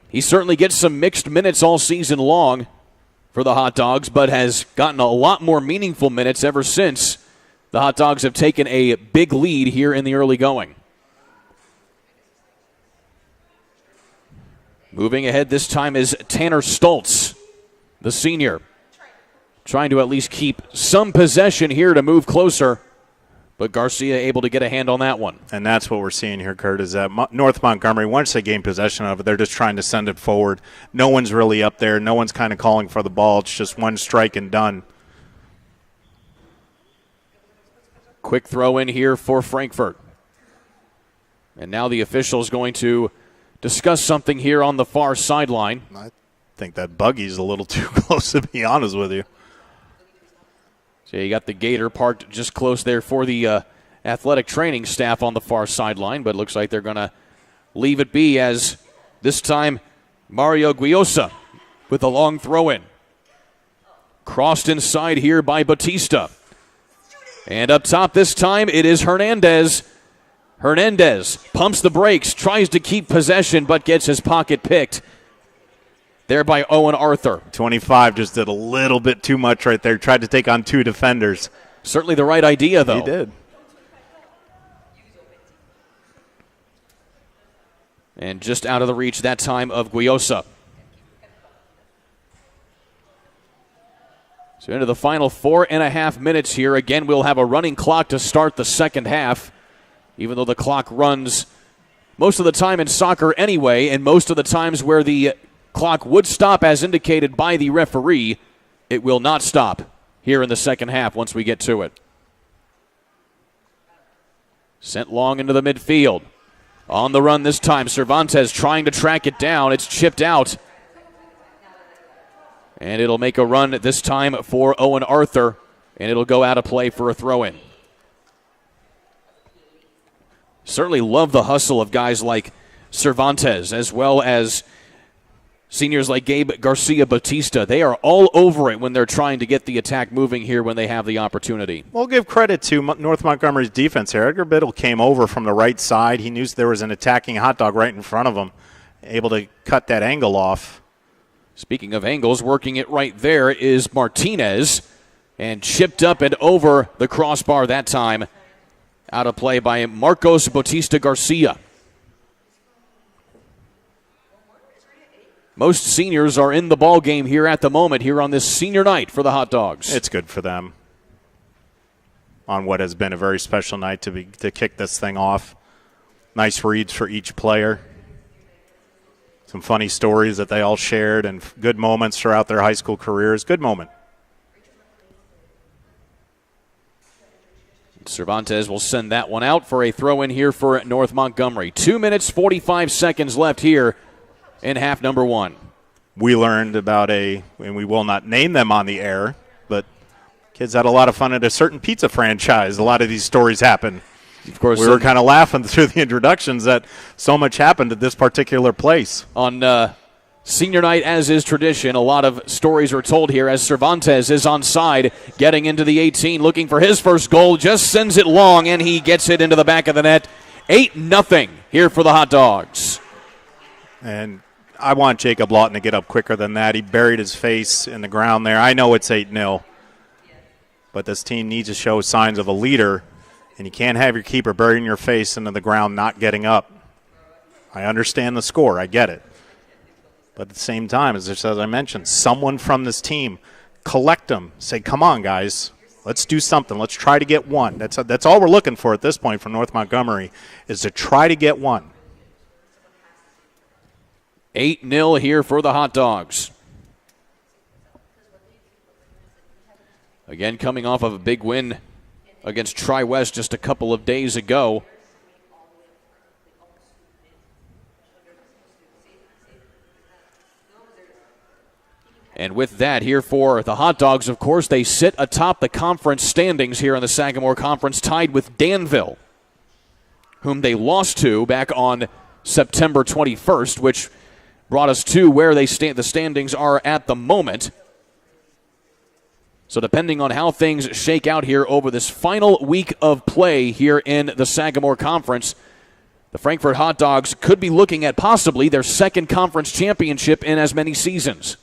He certainly gets some mixed minutes all season long for the Hot Dogs, but has gotten a lot more meaningful minutes ever since the Hot Dogs have taken a big lead here in the early going. Moving ahead this time is Tanner Stoltz, the senior, trying to at least keep some possession here to move closer, but Garcia able to get a hand on that one. And that's what we're seeing here, Kurt, is that North Montgomery, once they gain possession of it, they're just trying to send it forward. No one's really up there. No one's kind of calling for the ball. It's just one strike and done. Quick throw in here for Frankfort. And now the official is going to discuss something here on the far sideline. I think that buggy's a little too close, to be honest with you. So you got the Gator parked just close there for the athletic training staff on the far sideline, but it looks like they're going to leave it be as this time Mario Guiosa with a long throw-in. Crossed inside here by Batista. And up top this time it is Hernandez. Hernandez pumps the brakes, tries to keep possession, but gets his pocket picked there by Owen Arthur. 25 just did a little bit too much right there. Tried to take on two defenders. Certainly the right idea, though. He did. And just out of the reach that time of Guiosa. So into the final 4.5 minutes here. Again, we'll have a running clock to start the second half, even though the clock runs most of the time in soccer anyway, and most of the times where the clock would stop as indicated by the referee. It will not stop here in the second half once we get to it. Sent long into the midfield. On the run this time, Cervantes trying to track it down. It's chipped out. And it'll make a run this time for Owen Arthur, and it'll go out of play for a throw-in. Certainly love the hustle of guys like Cervantes, as well as seniors like Gabe Garcia Batista. They are all over it when they're trying to get the attack moving here when they have the opportunity. We'll give credit to North Montgomery's defense here. Edgar Biddle came over from the right side. He knew there was an attacking hot dog right in front of him, able to cut that angle off. Speaking of angles, working it right there is Martinez, and chipped up and over the crossbar that time. Out of play by Marcos Bautista Garcia. Most seniors are in the ball game here at the moment, here on this senior night for the Hot Dogs. It's good for them on what has been a very special night to kick this thing off. Nice reads for each player. Some funny stories that they all shared and good moments throughout their high school careers. Good moment. Cervantes will send that one out for a throw-in here for North Montgomery. 2 minutes, 45 seconds left here in half number one. We learned about and we will not name them on the air, but kids had a lot of fun at a certain pizza franchise. A lot of these stories happen. Of course, we were kind of laughing through the introductions that so much happened at this particular place. On senior night, as is tradition, a lot of stories are told here as Cervantes is onside, getting into the 18, looking for his first goal, just sends it long, and he gets it into the back of the net. 8-0 here for the Hot Dogs. And I want Jacob Lawton to get up quicker than that. He buried his face in the ground there. I know it's 8-0, but this team needs to show signs of a leader, and you can't have your keeper burying your face into the ground not getting up. I understand the score. I get it. But at the same time, as I mentioned, someone from this team, collect them. Say, come on, guys. Let's do something. Let's try to get one. That's all we're looking for at this point from North Montgomery, is to try to get one. 8-0 here for the Hot Dogs. Again, coming off of a big win against Tri-West just a couple of days ago. And with that, here for the Hot Dogs, of course, they sit atop the conference standings here in the Sagamore Conference, tied with Danville, whom they lost to back on September 21st, which brought us to where the standings are at the moment. So depending on how things shake out here over this final week of play here in the Sagamore Conference, the Frankfort Hot Dogs could be looking at possibly their second conference championship in as many seasons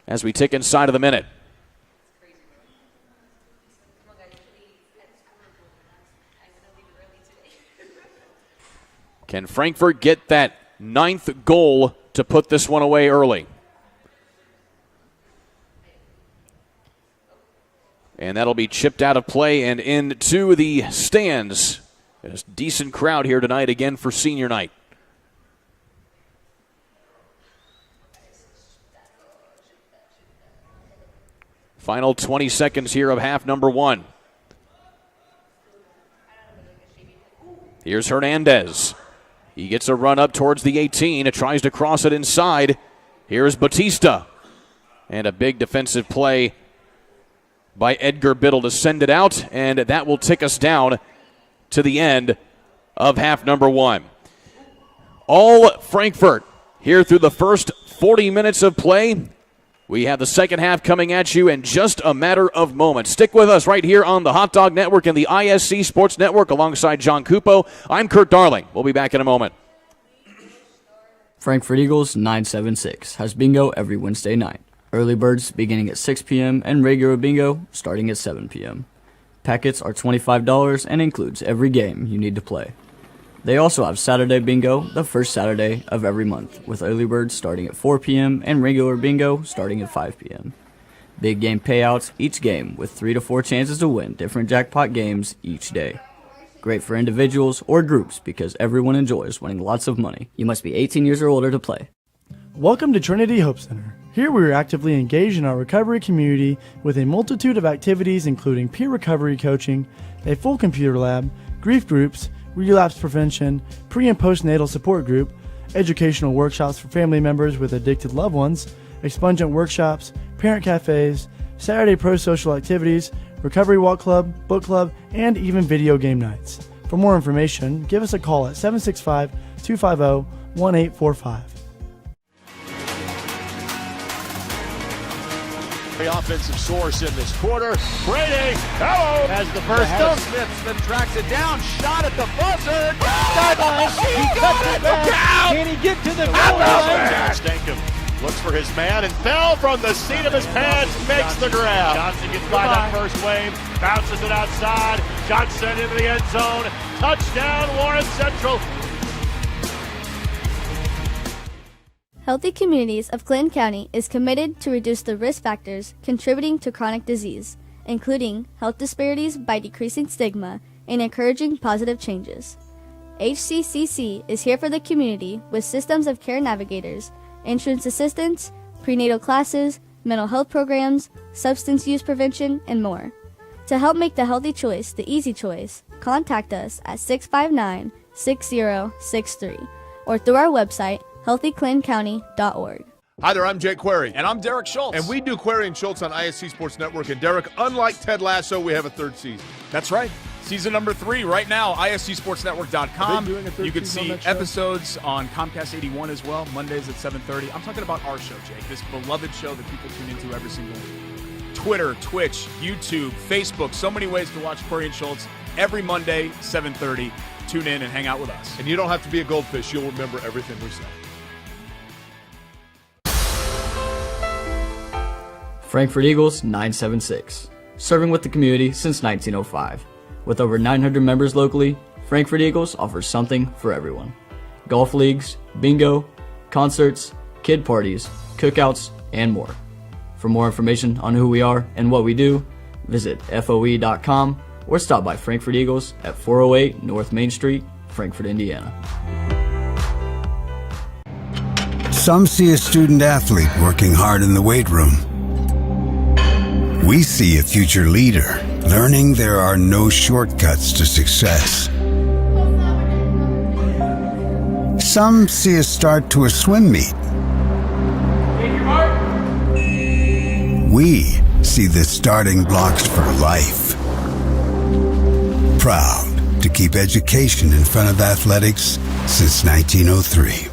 as we tick inside of the minute. Can Frankfort get that 9th goal to put this one away early? And that'll be chipped out of play and into the stands. A decent crowd here tonight again for senior night. Final 20 seconds here of half number one. Here's Hernandez. He gets a run up towards the 18. It tries to cross it inside. Here's Batista. And a big defensive play by Edgar Biddle to send it out. And that will tick us down to the end of half number one. All Frankfort here through the first 40 minutes of play. We have the second half coming at you in just a matter of moments. Stick with us right here on the Hot Dog Network and the ISC Sports Network alongside John Cupo. I'm Kurt Darling. We'll be back in a moment. Frankfort Eagles 976 has bingo every Wednesday night. Early birds beginning at 6 p.m. and regular bingo starting at 7 p.m. Packets are $25 and includes every game you need to play. They also have Saturday bingo the first Saturday of every month, with early birds starting at 4 p.m. and regular bingo starting at 5 p.m. Big game payouts each game with 3 to 4 chances to win different jackpot games each day. Great for individuals or groups because everyone enjoys winning lots of money. You must be 18 years or older to play. Welcome to Trinity Hope Center. Here we are actively engaged in our recovery community with a multitude of activities including peer recovery coaching, a full computer lab, grief groups, relapse prevention, pre- and postnatal support group, educational workshops for family members with addicted loved ones, expungent workshops, parent cafes, Saturday pro-social activities, recovery walk club, book club, and even video game nights. For more information, give us a call at 765-250-1845. The offensive source in this quarter. Brady, hello, has the first down. Smith tracks it down. Shot at the buzzer. Sideline. He cuts it back. Can he get to the goal line? Stankham looks for his man and fell from the seat of his pants. Makes the grab. Johnson gets by that first wave. Bounces it outside. Johnson into the end zone. Touchdown, Warren Central. Healthy Communities of Clinton County is committed to reduce the risk factors contributing to chronic disease, including health disparities by decreasing stigma and encouraging positive changes. HCCC is here for the community with systems of care navigators, insurance assistance, prenatal classes, mental health programs, substance use prevention, and more. To help make the healthy choice the easy choice, contact us at 659-6063 or through our website, healthyclintoncounty.org. Hi there, I'm Jake Query. And I'm Derek Schultz. And we do Query and Schultz on ISC Sports Network. And Derek, unlike Ted Lasso, we have a third season. That's right. Season number 3 right now, ISCSportsNetwork.com. You can see episodes on Comcast 81 as well, Mondays at 7:30. I'm talking about our show, Jake, this beloved show that people tune into every single week. Twitter, Twitch, YouTube, Facebook, so many ways to watch Query and Schultz every Monday, 7:30. Tune in and hang out with us. And you don't have to be a goldfish. You'll remember everything we say. Frankfort Eagles 976, serving with the community since 1905. With over 900 members locally, Frankfort Eagles offers something for everyone. Golf leagues, bingo, concerts, kid parties, cookouts, and more. For more information on who we are and what we do, visit FOE.com or stop by Frankfort Eagles at 408 North Main Street, Frankfort, Indiana. Some see a student athlete working hard in the weight room. We see a future leader learning there are no shortcuts to success. Some see a start to a swim meet. We see the starting blocks for life. Proud to keep education in front of athletics since 1903.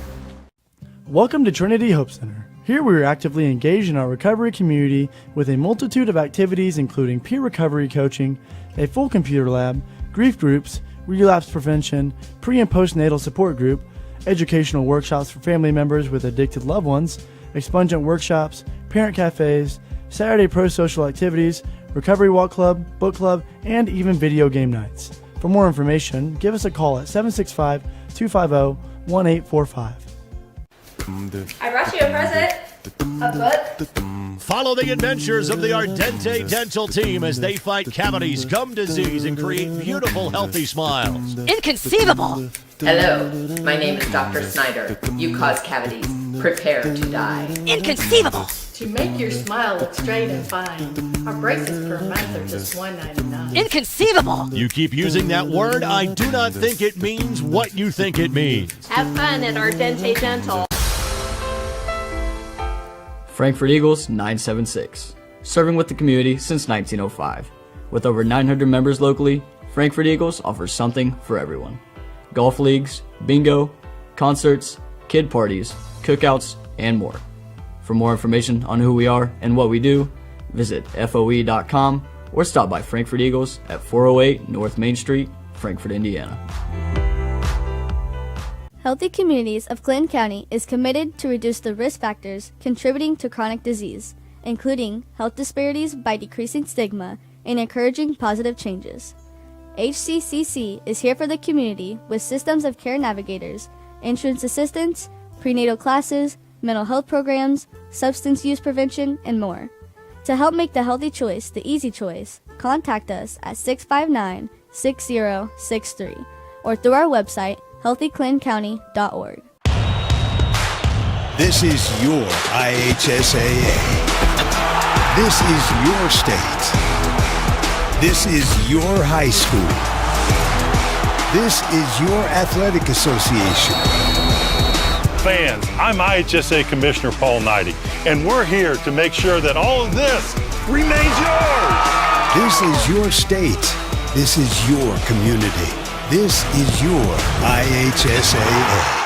Welcome to Trinity Hope Center. Here we are actively engaged in our recovery community with a multitude of activities including peer recovery coaching, a full computer lab, grief groups, relapse prevention, pre- and postnatal support group, educational workshops for family members with addicted loved ones, expungent workshops, parent cafes, Saturday pro-social activities, recovery walk club, book club, and even video game nights. For more information, give us a call at 765-250-1845. I brought you a present. A book. Follow the adventures of the Ardente Dental team as they fight cavities, gum disease, and create beautiful, healthy smiles. Inconceivable. Hello, my name is Dr. Snyder. You cause cavities. Prepare to die. Inconceivable. To make your smile look straight and fine, our braces per month are just $1.99. Inconceivable. You keep using that word, I do not think it means what you think it means. Have fun at Ardente Dental. Frankfort Eagles 976, serving with the community since 1905. With over 900 members locally, Frankfort Eagles offers something for everyone. Golf leagues, bingo, concerts, kid parties, cookouts, and more. For more information on who we are and what we do, visit FOE.com or stop by Frankfort Eagles at 408 North Main Street, Frankfort, Indiana. Healthy Communities of Clinton County is committed to reduce the risk factors contributing to chronic disease, including health disparities by decreasing stigma and encouraging positive changes. HCCC is here for the community with systems of care navigators, insurance assistance, prenatal classes, mental health programs, substance use prevention, and more. To help make the healthy choice the easy choice, contact us at 659-6063 or through our website, healthyclintoncounty.org. This is your IHSAA. This is your state. This is your high school. This is your athletic association. Fans, I'm IHSA Commissioner Paul Knighty, and we're here to make sure that all of this remains yours. This is your state. This is your community. This is your IHSAA.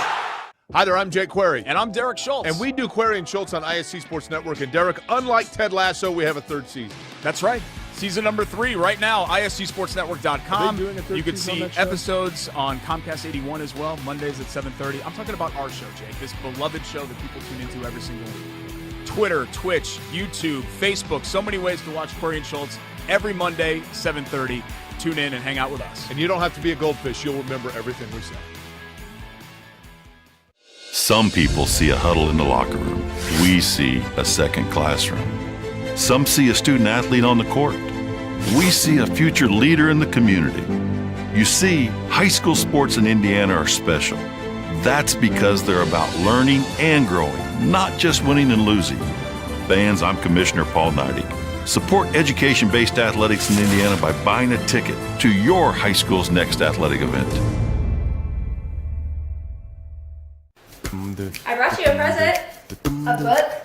Hi there, I'm Jake Query. And I'm Derek Schultz. And we do Query and Schultz on ISC Sports Network. And Derek, unlike Ted Lasso, we have a third season. That's right. Season number 3 right now, ISCSportsNetwork.com. You can see episodes on Comcast 81 as well, Mondays at 7:30. I'm talking about our show, Jake, this beloved show that people tune into every single week. Twitter, Twitch, YouTube, Facebook, so many ways to watch Query and Schultz every Monday, 7:30. Tune in and hang out with us. And you don't have to be a goldfish. You'll remember everything we say. Some people see a huddle in the locker room. We see a second classroom. Some see a student athlete on the court. We see a future leader in the community. You see, high school sports in Indiana are special. That's because they're about learning and growing, not just winning and losing. Fans, I'm Commissioner Paul Knighty. Support education-based athletics in Indiana by buying a ticket to your high school's next athletic event. I brought you a present. A book.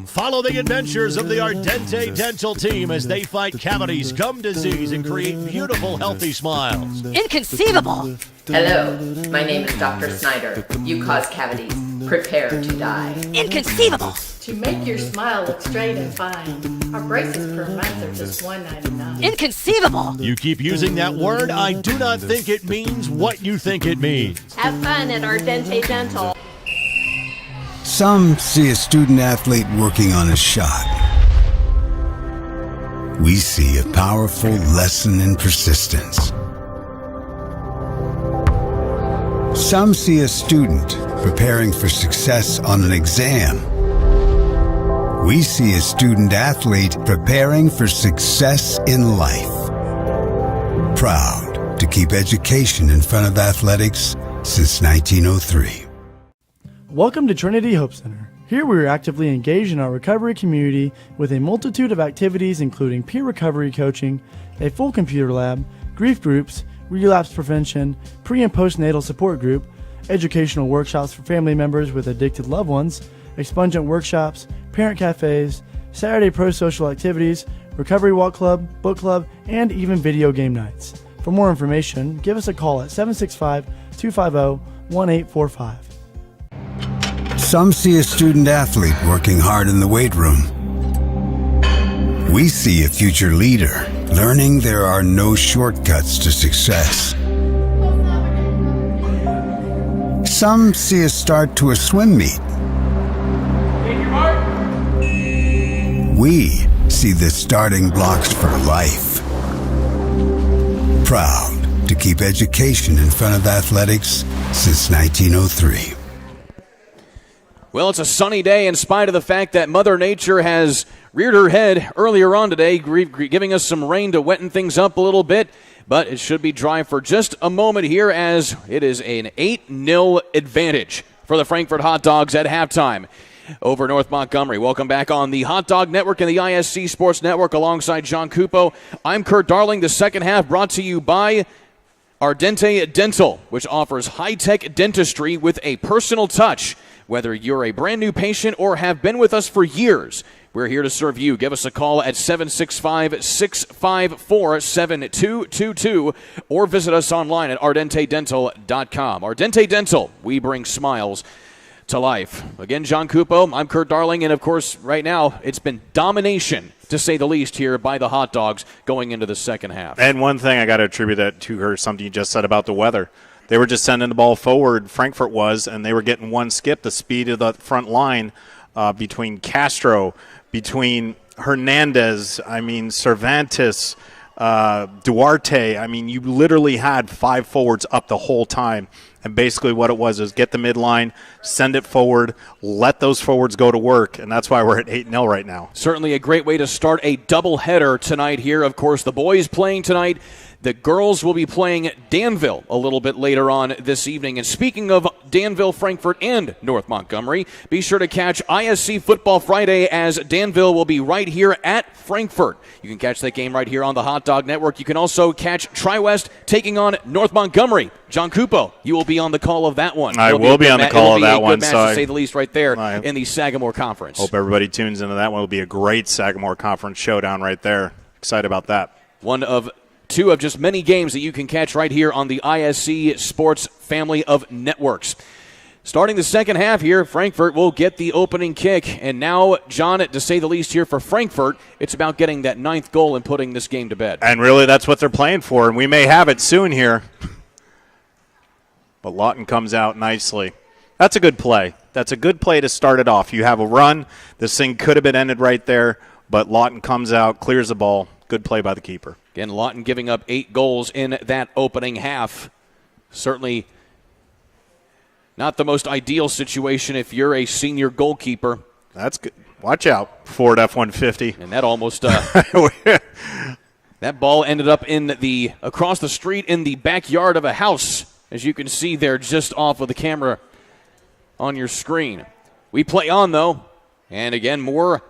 Follow the adventures of the Ardente Dental team as they fight cavities, gum disease, and create beautiful, healthy smiles. Inconceivable! Hello, my name is Dr. Snyder. You cause cavities. Prepare to die. Inconceivable! To make your smile look straight and fine, our braces per month are just $1.99. Inconceivable! You keep using that word, I do not think it means what you think it means. Have fun at Ardente Dental. Some see a student athlete working on a shot. We see a powerful lesson in persistence. Some see a student preparing for success on an exam. We see a student athlete preparing for success in life. Proud to keep education in front of athletics since 1903. Welcome to Trinity Hope Center. Here we are actively engaged in our recovery community with a multitude of activities including peer recovery coaching, a full computer lab, grief groups, relapse prevention, pre- and postnatal support group, educational workshops for family members with addicted loved ones, expungent workshops, parent cafes, Saturday pro-social activities, recovery walk club, book club, and even video game nights. For more information, give us a call at 765-250-1845. Some see a student athlete working hard in the weight room. We see a future leader learning there are no shortcuts to success. Some see a start to a swim meet. We see the starting blocks for life. Proud to keep education in front of athletics since 1903. Well, it's a sunny day in spite of the fact that Mother Nature has reared her head earlier on today, giving us some rain to wetten things up a little bit. But it should be dry for just a moment here as it is an 8-0 advantage for the Frankfort Hot Dogs at halftime over North Montgomery. Welcome back on the Hot Dog Network and the ISC Sports Network alongside John Cupo. I'm Kurt Darling. The second half brought to you by Ardente Dental, which offers high-tech dentistry with a personal touch. Whether you're a brand new patient or have been with us for years, we're here to serve you. Give us a call at 765-654-7222 or visit us online at ardentedental.com. Ardente Dental, we bring smiles to life. Again, John Cupo, I'm Kurt Darling, and of course, right now, it's been domination, to say the least, here by the Hot Dogs going into the second half. And one thing I got to attribute that to her, something you just said about the weather. They were just sending the ball forward, Frankfort was, and they were getting one skip. The speed of the front line between Castro, between Hernandez, Cervantes, Duarte. You literally had 5 forwards up the whole time. And basically what it was is get the midline, send it forward, let those forwards go to work, and that's why we're at 8-0 right now. Certainly a great way to start a doubleheader tonight here. Of course, the boys playing tonight, The girls will be playing Danville a little bit later on this evening. And speaking of Danville, Frankfort, and North Montgomery, be sure to catch ISC Football Friday as Danville will be right here at Frankfort. You can catch that game right here on the Hot Dog Network. You can also catch Tri-West taking on North Montgomery. John Cupo, you will be on the call of that one. I will be on the call of that one. It'll be a good match, to say the least, right there in the Sagamore Conference. Hope everybody tunes into that one. It'll be a great Sagamore Conference showdown right there. Excited about that. One of two of just many games that you can catch right here on the ISC Sports family of networks. Starting the second half here, Frankfort will get the opening kick. And now, John, to say the least here for Frankfort, it's about getting that 9th goal and putting this game to bed. And really, that's what they're playing for. And we may have it soon here. But Lawton comes out nicely. That's a good play. That's a good play to start it off. You have a run. This thing could have been ended right there. But Lawton comes out, clears the ball. Good play by the keeper. Again, Lawton giving up 8 goals in that opening half. Certainly not the most ideal situation if you're a senior goalkeeper. That's good. Watch out, Ford F-150. And that almost that ball ended up across the street in the backyard of a house, as you can see there just off of the camera on your screen. We play on, though. And again, more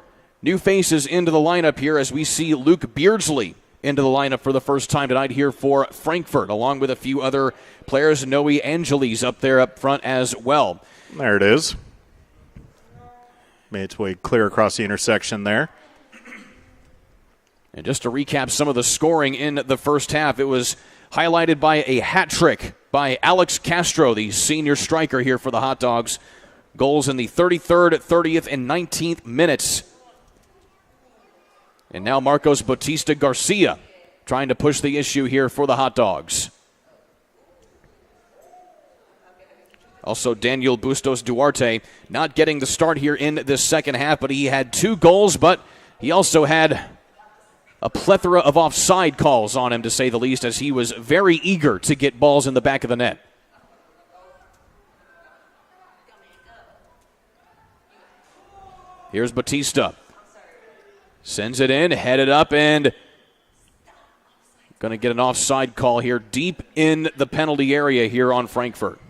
new faces into the lineup here as we see Luke Beardsley into the lineup for the first time tonight here for Frankfort, along with a few other players. Noe Angeles up there up front as well. There it is. Made its way clear across the intersection there. And just to recap some of the scoring in the first half, it was highlighted by a hat trick by Alex Castro, the senior striker here for the Hot Dogs. Goals in the 33rd, 30th, and 19th minutes. And now Marcos Bautista Garcia trying to push the issue here for the Hot Dogs. Also, Daniel Bustos Duarte not getting the start here in this second half, but he had 2 goals, but he also had a plethora of offside calls on him, to say the least, as he was very eager to get balls in the back of the net. Here's Bautista. Sends it in, headed up, and going to get an offside call here deep in the penalty area here on Frankfort.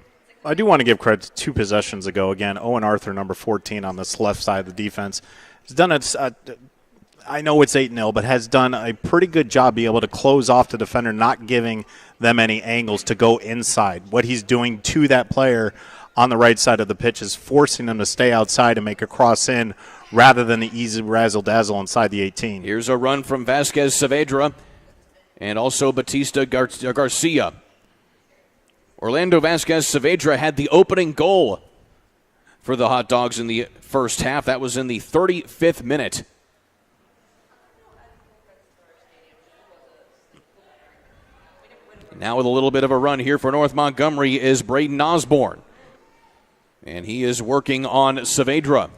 I do want to give credit to 2 possessions ago. Again, Owen Arthur, number 14 on this left side of the defense, has done I know it's 8-0, but has done a pretty good job being able to close off the defender, not giving them any angles to go inside. What he's doing to that player on the right side of the pitch is forcing them to stay outside and make a cross in rather than the easy razzle-dazzle inside the 18. Here's a run from Vasquez Saavedra and also Bautista Garcia. Orlando Vasquez Saavedra had the opening goal for the Hot Dogs in the first half. That was in the 35th minute. Now with a little bit of a run here for North Montgomery is Braden Osborne. And he is working on Saavedra,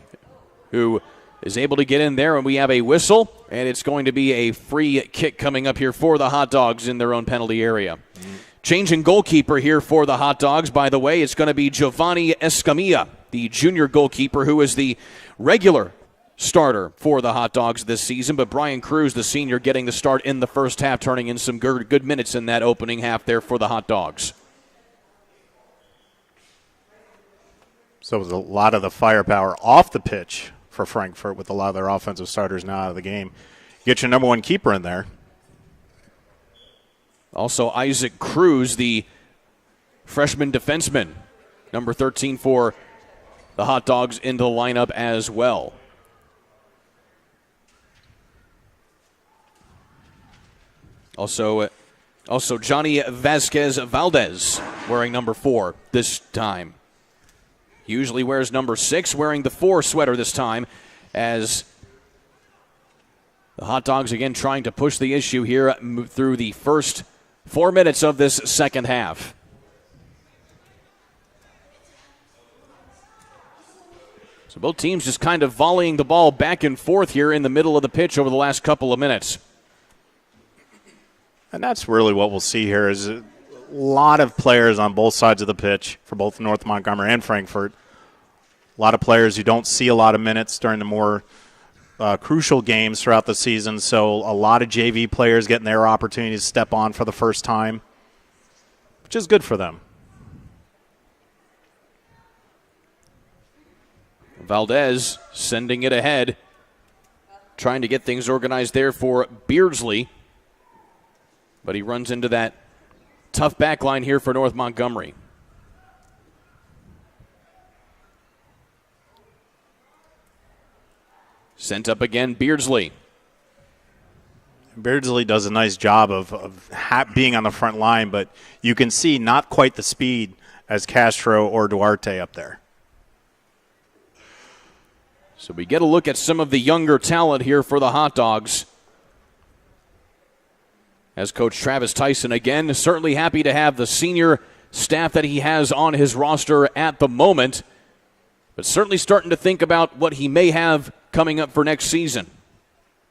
who is able to get in there, and we have a whistle, and it's going to be a free kick coming up here for the Hot Dogs in their own penalty area. Changing goalkeeper here for the Hot Dogs, by the way, it's going to be Giovanni Escamilla, the junior goalkeeper who is the regular starter for the Hot Dogs this season, but Brian Cruz, the senior, getting the start in the first half, turning in some good minutes in that opening half there for the Hot Dogs. So it was a lot of the firepower off the pitch for Frankfort with a lot of their offensive starters now out of the game. Get your number 1 keeper in there. Also, Isaac Cruz, the freshman defenseman, number 13 for the Hot Dogs, into the lineup as well. Also Johnny Vasquez Valdez wearing number 4 this time. Usually wears number 6, wearing the 4 sweater this time, as the Hot Dogs again trying to push the issue here through the first 4 minutes of this second half. So both teams just kind of volleying the ball back and forth here in the middle of the pitch over the last couple of minutes. And that's really what we'll see here is a lot of players on both sides of the pitch for both North Montgomery and Frankfort. A lot of players who don't see a lot of minutes during the more crucial games throughout the season, so a lot of JV players getting their opportunity to step on for the first time, which is good for them. Valdez sending it ahead, trying to get things organized there for Beardsley. But he runs into that tough back line here for North Montgomery. Sent up again, Beardsley. Beardsley does a nice job of being on the front line, but you can see not quite the speed as Castro or Duarte up there. So we get a look at some of the younger talent here for the Hot Dogs. As Coach Travis Tyson, again, certainly happy to have the senior staff that he has on his roster at the moment, but certainly starting to think about what he may have coming up for next season.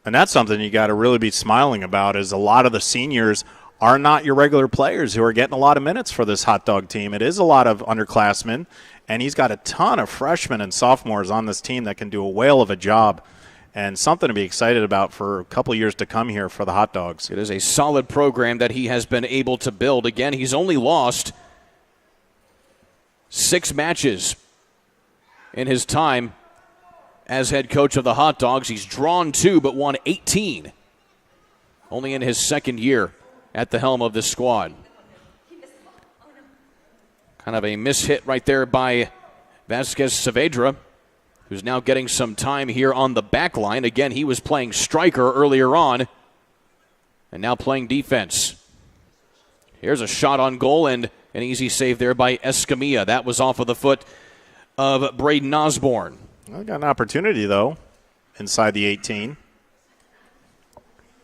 And that's something you got to really be smiling about, is a lot of the seniors are not your regular players who are getting a lot of minutes for this Hot Dog team. It is a lot of underclassmen, and he's got a ton of freshmen and sophomores on this team that can do a whale of a job, and something to be excited about for a couple years to come here for the Hot Dogs. It is a solid program that he has been able to build. Again, he's only lost 6 matches in his time as head coach of the Hot Dogs. He's drawn 2 but won 18. Only in his second year at the helm of this squad. Kind of a mishit right there by Vasquez Saavedra, who's now getting some time here on the back line. Again, he was playing striker earlier on and now playing defense. Here's a shot on goal and an easy save there by Escamilla. That was off of the foot of Braden Osborne. Well, got an opportunity, though, inside the 18.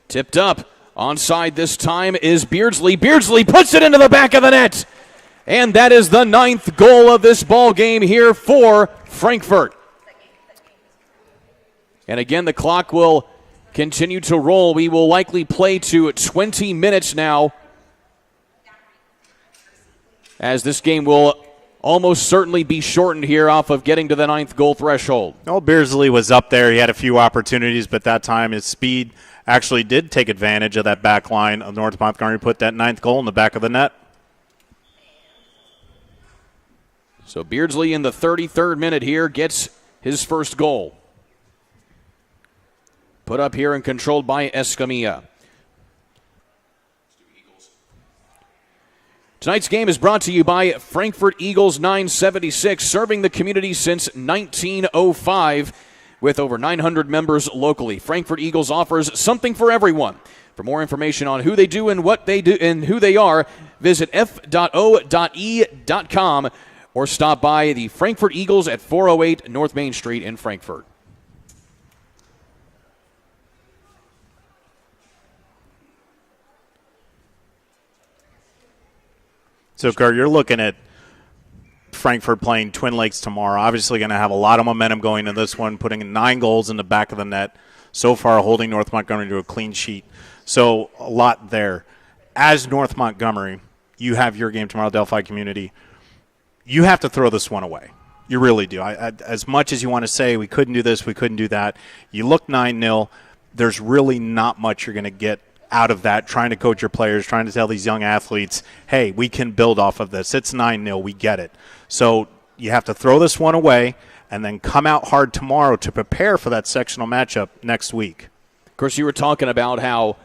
Tipped up. Onside this time is Beardsley. Beardsley puts it into the back of the net. And that is the 9th goal of this ball game here for Frankfort. And again, the clock will continue to roll. We will likely play to 20 minutes now, as this game will almost certainly be shortened here off of getting to the 9th goal threshold. Well, Beardsley was up there. He had a few opportunities, but that time his speed actually did take advantage of that back line of North Montgomery, put that 9th goal in the back of the net. So Beardsley in the 33rd minute here gets his first goal. Put up here and controlled by Escamilla. Tonight's game is brought to you by Frankfort Eagles 976, serving the community since 1905 with over 900 members locally. Frankfort Eagles offers something for everyone. For more information on who they do and what they do and who they are, visit f.o.e.com or stop by the Frankfort Eagles at 408 North Main Street in Frankfort. So, Kurt, you're looking at Frankfort playing Twin Lakes tomorrow. Obviously going to have a lot of momentum going into this one, putting 9 goals in the back of the net. So far, holding North Montgomery to a clean sheet. So, a lot there. As North Montgomery, you have your game tomorrow, Delphi Community. You have to throw this one away. You really do. As much as you want to say we couldn't do this, we couldn't do that, you look 9-0. There's really not much you're going to get out of that, trying to coach your players, trying to tell these young athletes, hey, we can build off of this. It's 9-0. We get it. So you have to throw this one away and then come out hard tomorrow to prepare for that sectional matchup next week. Of course, you were talking about how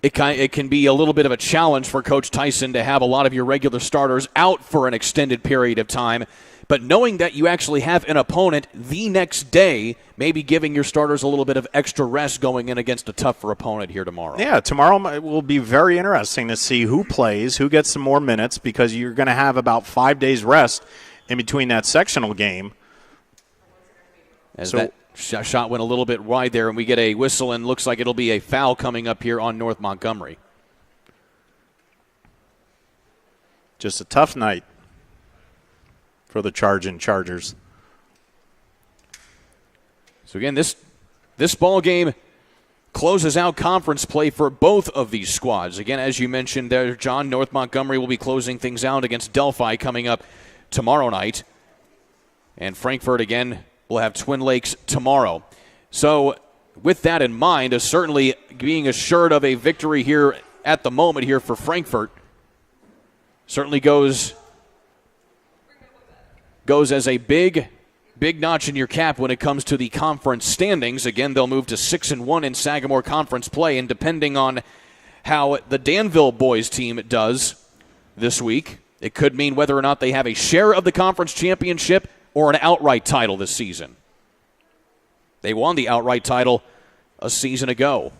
it can be a little bit of a challenge for Coach Tyson to have a lot of your regular starters out for an extended period of time. But knowing that you actually have an opponent the next day, maybe giving your starters a little bit of extra rest going in against a tougher opponent here tomorrow. Yeah, tomorrow will be very interesting to see who plays, who gets some more minutes, because you're going to have about 5 days rest in between that sectional game. That shot went a little bit wide there, and we get a whistle, and looks like it'll be a foul coming up here on North Montgomery. Just a tough night for the Chargers. So again, this ball game closes out conference play for both of these squads. Again, as you mentioned there, John, North Montgomery will be closing things out against Delphi coming up tomorrow night. And Frankfort, again, will have Twin Lakes tomorrow. So with that in mind, certainly being assured of a victory here at the moment here for Frankfort certainly goes as a big notch in your cap when it comes to the conference standings. Again, they'll move to 6-1 in Sagamore Conference play, and depending on how the Danville boys team does this week, it could mean whether or not they have a share of the conference championship or an outright title this season. They won the outright title a season ago.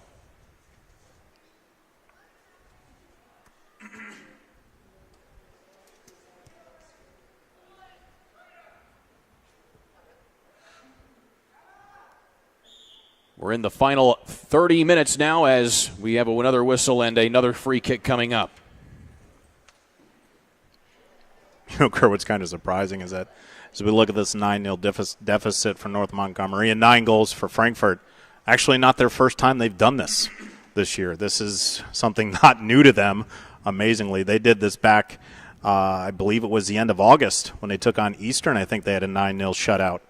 We're in the final 30 minutes now as we have another whistle and another free kick coming up. You know, Kurt, what's kind of surprising is that as we look at this 9-0 deficit for North Montgomery and 9 goals for Frankfort, actually not their first time they've done this year. This is something not new to them, amazingly. They did this back, I believe it was the end of August when they took on Eastern. I think they had a 9-0 shutout.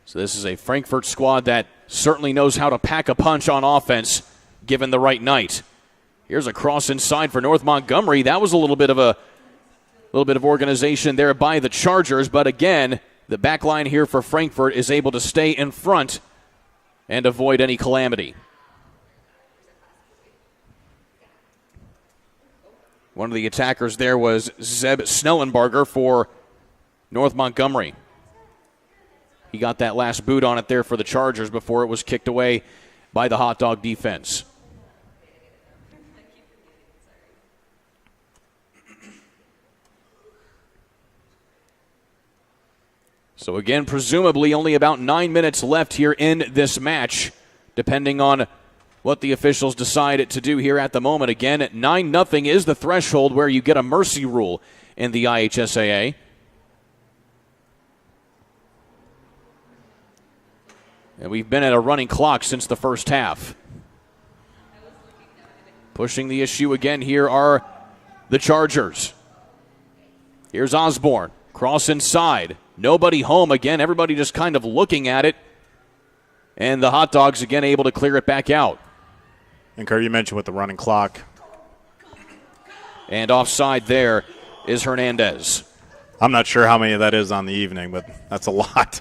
So this is a Frankfort squad that certainly knows how to pack a punch on offense given the right night. Here's a cross inside for North Montgomery. That was a little bit of organization there by the Chargers, but again, the back line here for Frankfort is able to stay in front and avoid any calamity. One of the attackers there was Zeb Snellenbarger for North Montgomery. He got that last boot on it there for the Chargers before it was kicked away by the Hot Dog defense. So again, presumably only about 9 minutes left here in this match, depending on what the officials decide to do here at the moment. Again, 9-0 is the threshold where you get a mercy rule in the IHSAA. And we've been at a running clock since the first half. Pushing the issue again here are the Chargers. Here's Osborne. Cross inside. Nobody home again. Everybody just kind of looking at it. And the Hot Dogs again able to clear it back out. And Kurt, you mentioned with the running clock. And offside there is Hernandez. I'm not sure how many of that is on the evening, but that's a lot.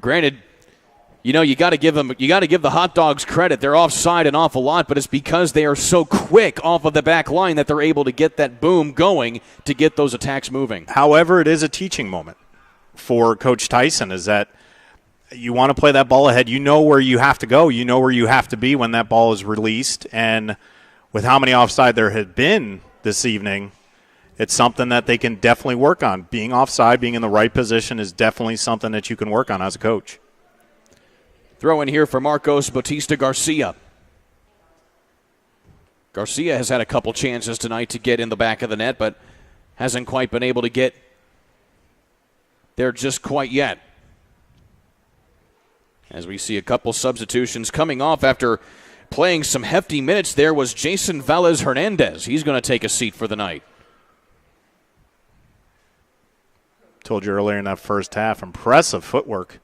Granted, you know, you got to give the Hot Dogs credit. They're offside an awful lot, but it's because they are so quick off of the back line that they're able to get that boom going to get those attacks moving. However, it is a teaching moment for Coach Tyson, is that you want to play that ball ahead. You know where you have to go. You know where you have to be when that ball is released. And with how many offside there had been this evening, it's something that they can definitely work on. Being offside, being in the right position is definitely something that you can work on as a coach. Throw in here for Marcos Bautista Garcia. Garcia has had a couple chances tonight to get in the back of the net, but hasn't quite been able to get there just quite yet. As we see a couple substitutions coming off after playing some hefty minutes, there was Jason Velez Hernandez. He's going to take a seat for the night. Told you earlier in that first half, impressive footwork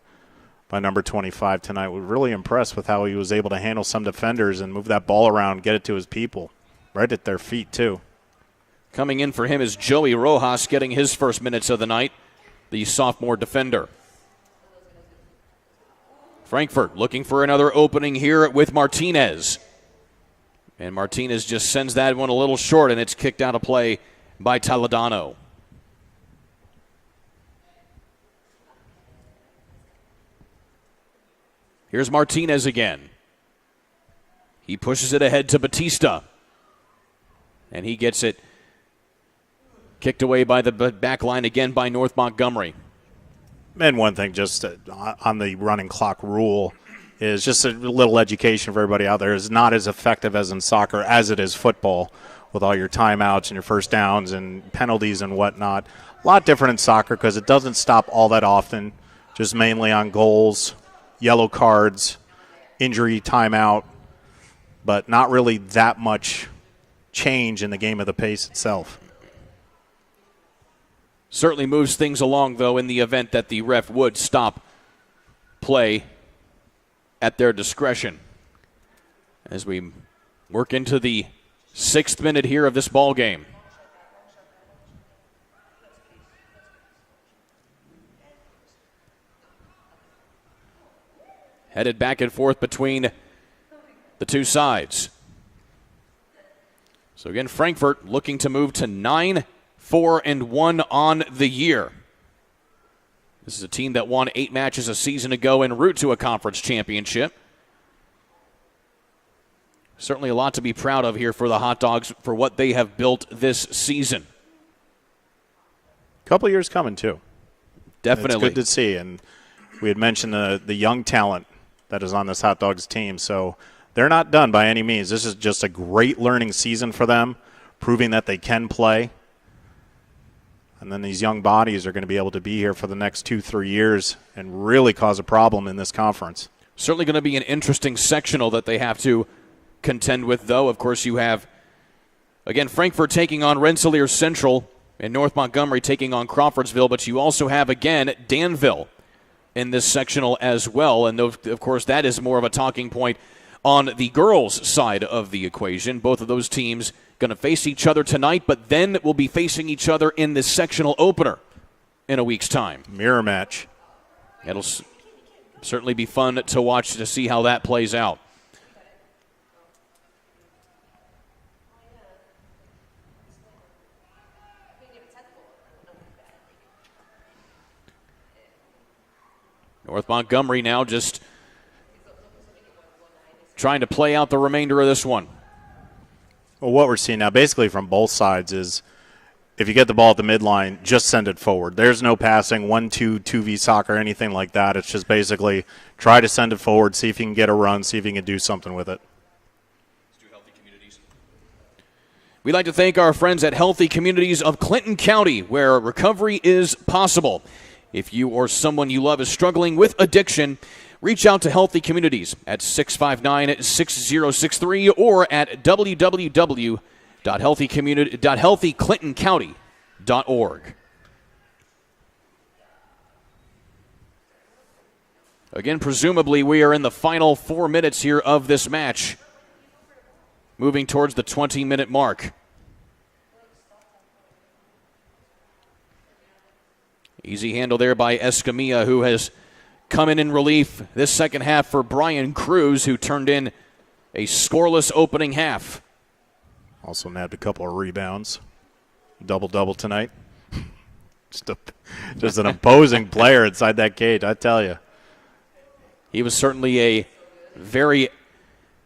by number 25 tonight. We're really impressed with how he was able to handle some defenders and move that ball around, get it to his people, right at their feet too. Coming in for him is Joey Rojas, getting his first minutes of the night, the sophomore defender. Frankfort looking for another opening here with Martinez. And Martinez just sends that one a little short, and it's kicked out of play by Toledano. Here's Martinez again. He pushes it ahead to Batista. And he gets it kicked away by the back line again by North Montgomery. And one thing just on the running clock rule is just a little education for everybody out there. It's not as effective as in soccer as it is football with all your timeouts and your first downs and penalties and whatnot. A lot different in soccer because it doesn't stop all that often, just mainly on goals, yellow cards, injury, timeout, but not really that much change in the game of the pace itself. Certainly moves things along, though, in the event that the ref would stop play at their discretion. As we work into the 6th minute here of this ball game. Headed back and forth between the two sides. So again, Frankfort looking to move to 9-4-1 on the year. This is a team that won 8 matches a season ago en route to a conference championship. Certainly a lot to be proud of here for the Hot Dogs for what they have built this season. Couple years coming, too. Definitely. It's good to see. And we had mentioned the young talent that is on this Hot Dogs team. So they're not done by any means. This is just a great learning season for them, proving that they can play. And then these young bodies are going to be able to be here for the next 2-3 years and really cause a problem in this conference. Certainly going to be an interesting sectional that they have to contend with, though. Of course, you have, again, Frankfort taking on Rensselaer Central and North Montgomery taking on Crawfordsville, but you also have, again, Danville in this sectional as well. And, of course, that is more of a talking point on the girls' side of the equation. Both of those teams going to face each other tonight, but then will be facing each other in this sectional opener in a week's time. Mirror match. It'll certainly be fun to watch to see how that plays out. North Montgomery now just trying to play out the remainder of this one. Well, what we're seeing now basically from both sides is if you get the ball at the midline, just send it forward. There's no passing, 1-2, 2v soccer, anything like that. It's just basically try to send it forward, see if you can get a run, see if you can do something with it. We'd like to thank our friends at Healthy Communities of Clinton County, where recovery is possible. If you or someone you love is struggling with addiction, reach out to Healthy Communities at 659-6063 or at www.healthyclintoncounty.org. Again, presumably we are in the final 4 minutes here of this match, moving towards the 20-minute mark. Easy handle there by Escamilla, who has come in relief this second half for Brian Cruz, who turned in a scoreless opening half. Also nabbed a couple of rebounds. Double-double tonight. Just an imposing player inside that cage, I tell you. He was certainly a very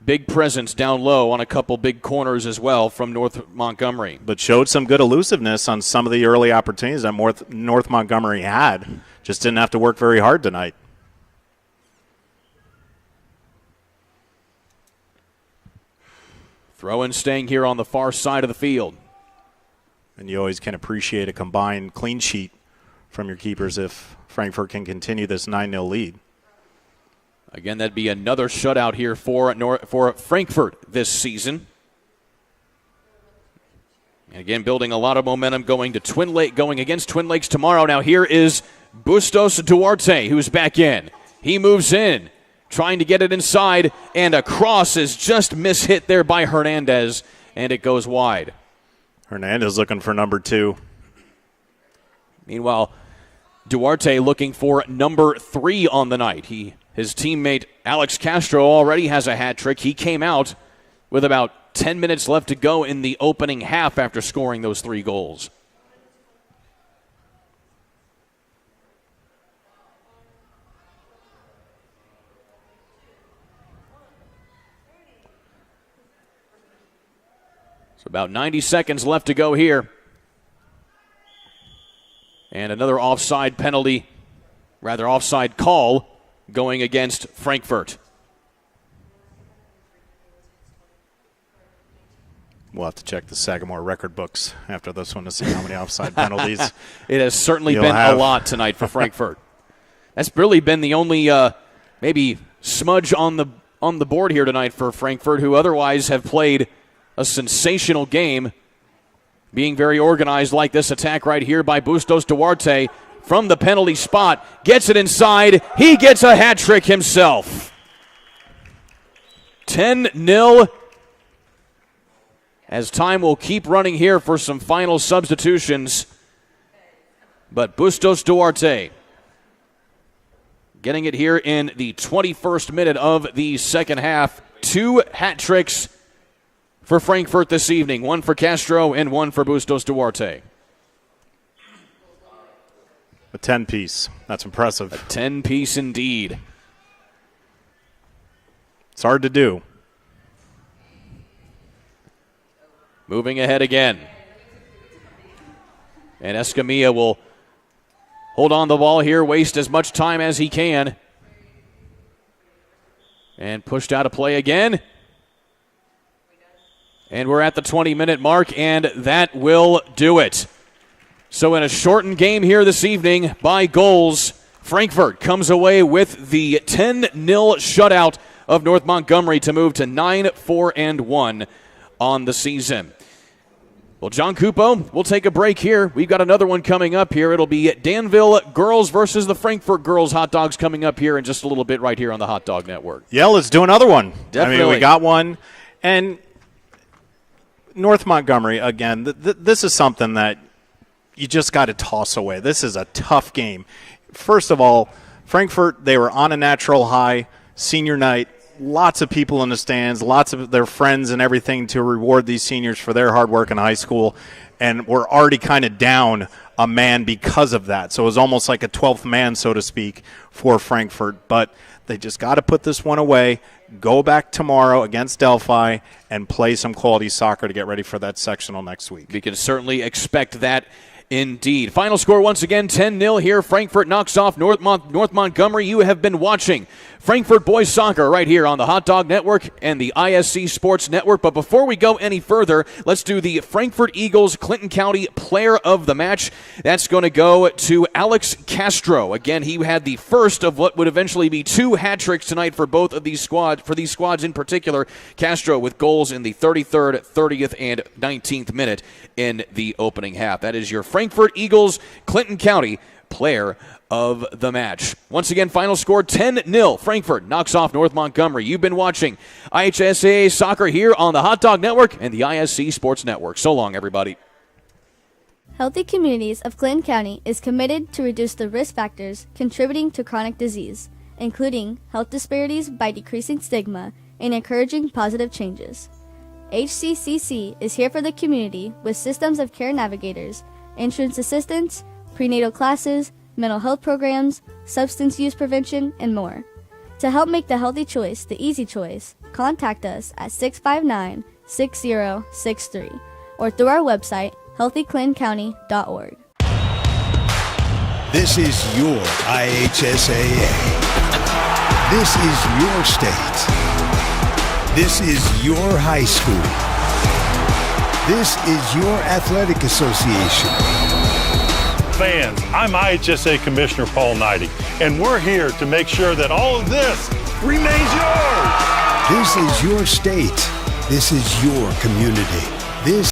big presence down low on a couple big corners as well from North Montgomery. But showed some good elusiveness on some of the early opportunities that North Montgomery had. Just didn't have to work very hard tonight. Throw-in staying here on the far side of the field. And you always can appreciate a combined clean sheet from your keepers if Frankfort can continue this 9-0 lead. Again, that'd be another shutout here for Frankfort this season. And again, building a lot of momentum going against Twin Lakes tomorrow. Now here is Bustos Duarte, who's back in. He moves in, trying to get it inside, and a cross is just mishit there by Hernandez, and it goes wide. Hernandez looking for number 2. Meanwhile, Duarte looking for number 3 on the night. His teammate Alex Castro already has a hat trick. He came out with about 10 minutes left to go in the opening half after scoring those 3 goals. So about 90 seconds left to go here. And another offside call going against Frankfort. We'll have to check the Sagamore record books after this one to see how many offside penalties. It has certainly been a lot tonight for Frankfort. That's really been the only maybe smudge on the board here tonight for Frankfort, who otherwise have played a sensational game being very organized like this attack right here by Bustos Duarte from the penalty spot. Gets it inside. He gets a hat trick himself. 10-0. As time will keep running here for some final substitutions. But Bustos Duarte getting it here in the 21st minute of the second half. 2 hat tricks for Frankfort this evening. 1 for Castro and 1 for Bustos Duarte. A 10-piece. That's impressive. A 10-piece indeed. It's hard to do. Moving ahead again. And Escamilla will hold on the ball here, waste as much time as he can. And pushed out of play again. And we're at the 20-minute mark, and that will do it. So in a shortened game here this evening by goals, Frankfort comes away with the 10-0 shutout of North Montgomery to move to 9-4-1 on the season. Well, John Cupo, we'll take a break here. We've got another one coming up here. It'll be Danville girls versus the Frankfort girls hot dogs coming up here in just a little bit right here on the Hot Dog Network. Yeah, let's do another one. Definitely. I mean, we got one. And North Montgomery, again, this is something that you just got to toss away. This is a tough game. First of all, Frankfort, they were on a natural high, senior night. Lots of people in the stands, lots of their friends and everything to reward these seniors for their hard work in high school. And we're already kind of down a man because of that. So it was almost like a 12th man, so to speak, for Frankfort. But they just got to put this one away, go back tomorrow against Delphi, and play some quality soccer to get ready for that sectional next week. We can certainly expect that. Indeed. Final score once again, 10-0 here. Frankfort knocks off North Montgomery. You have been watching Frankfort Boys Soccer right here on the Hot Dog Network and the ISC Sports Network. But before we go any further, let's do the Frankfort Eagles Clinton County Player of the Match. That's going to go to Alex Castro. Again, he had the first of what would eventually be 2 hat tricks tonight for both of these squads. For these squads in particular, Castro with goals in the 33rd, 30th, and 19th minute in the opening half. That is your Frankfort Eagles Clinton County Player of the Match. Once again, final score 10-0. Frankfort knocks off North Montgomery. You've been watching IHSAA Soccer here on the Hot Dog Network and the ISC Sports Network. So long, everybody. Healthy Communities of Clinton County is committed to reduce the risk factors contributing to chronic disease, including health disparities by decreasing stigma and encouraging positive changes. HCCC is here for the community with systems of care navigators, insurance assistance, prenatal classes, mental health programs, substance use prevention, and more. To help make the healthy choice the easy choice, contact us at 659-6063 or through our website, healthyclintoncounty.org. This is your IHSAA. This is your state. This is your high school. This is your athletic association. Fans, I'm IHSA Commissioner Paul Knighty, and we're here to make sure that all of this remains yours. This is your state. This is your community. This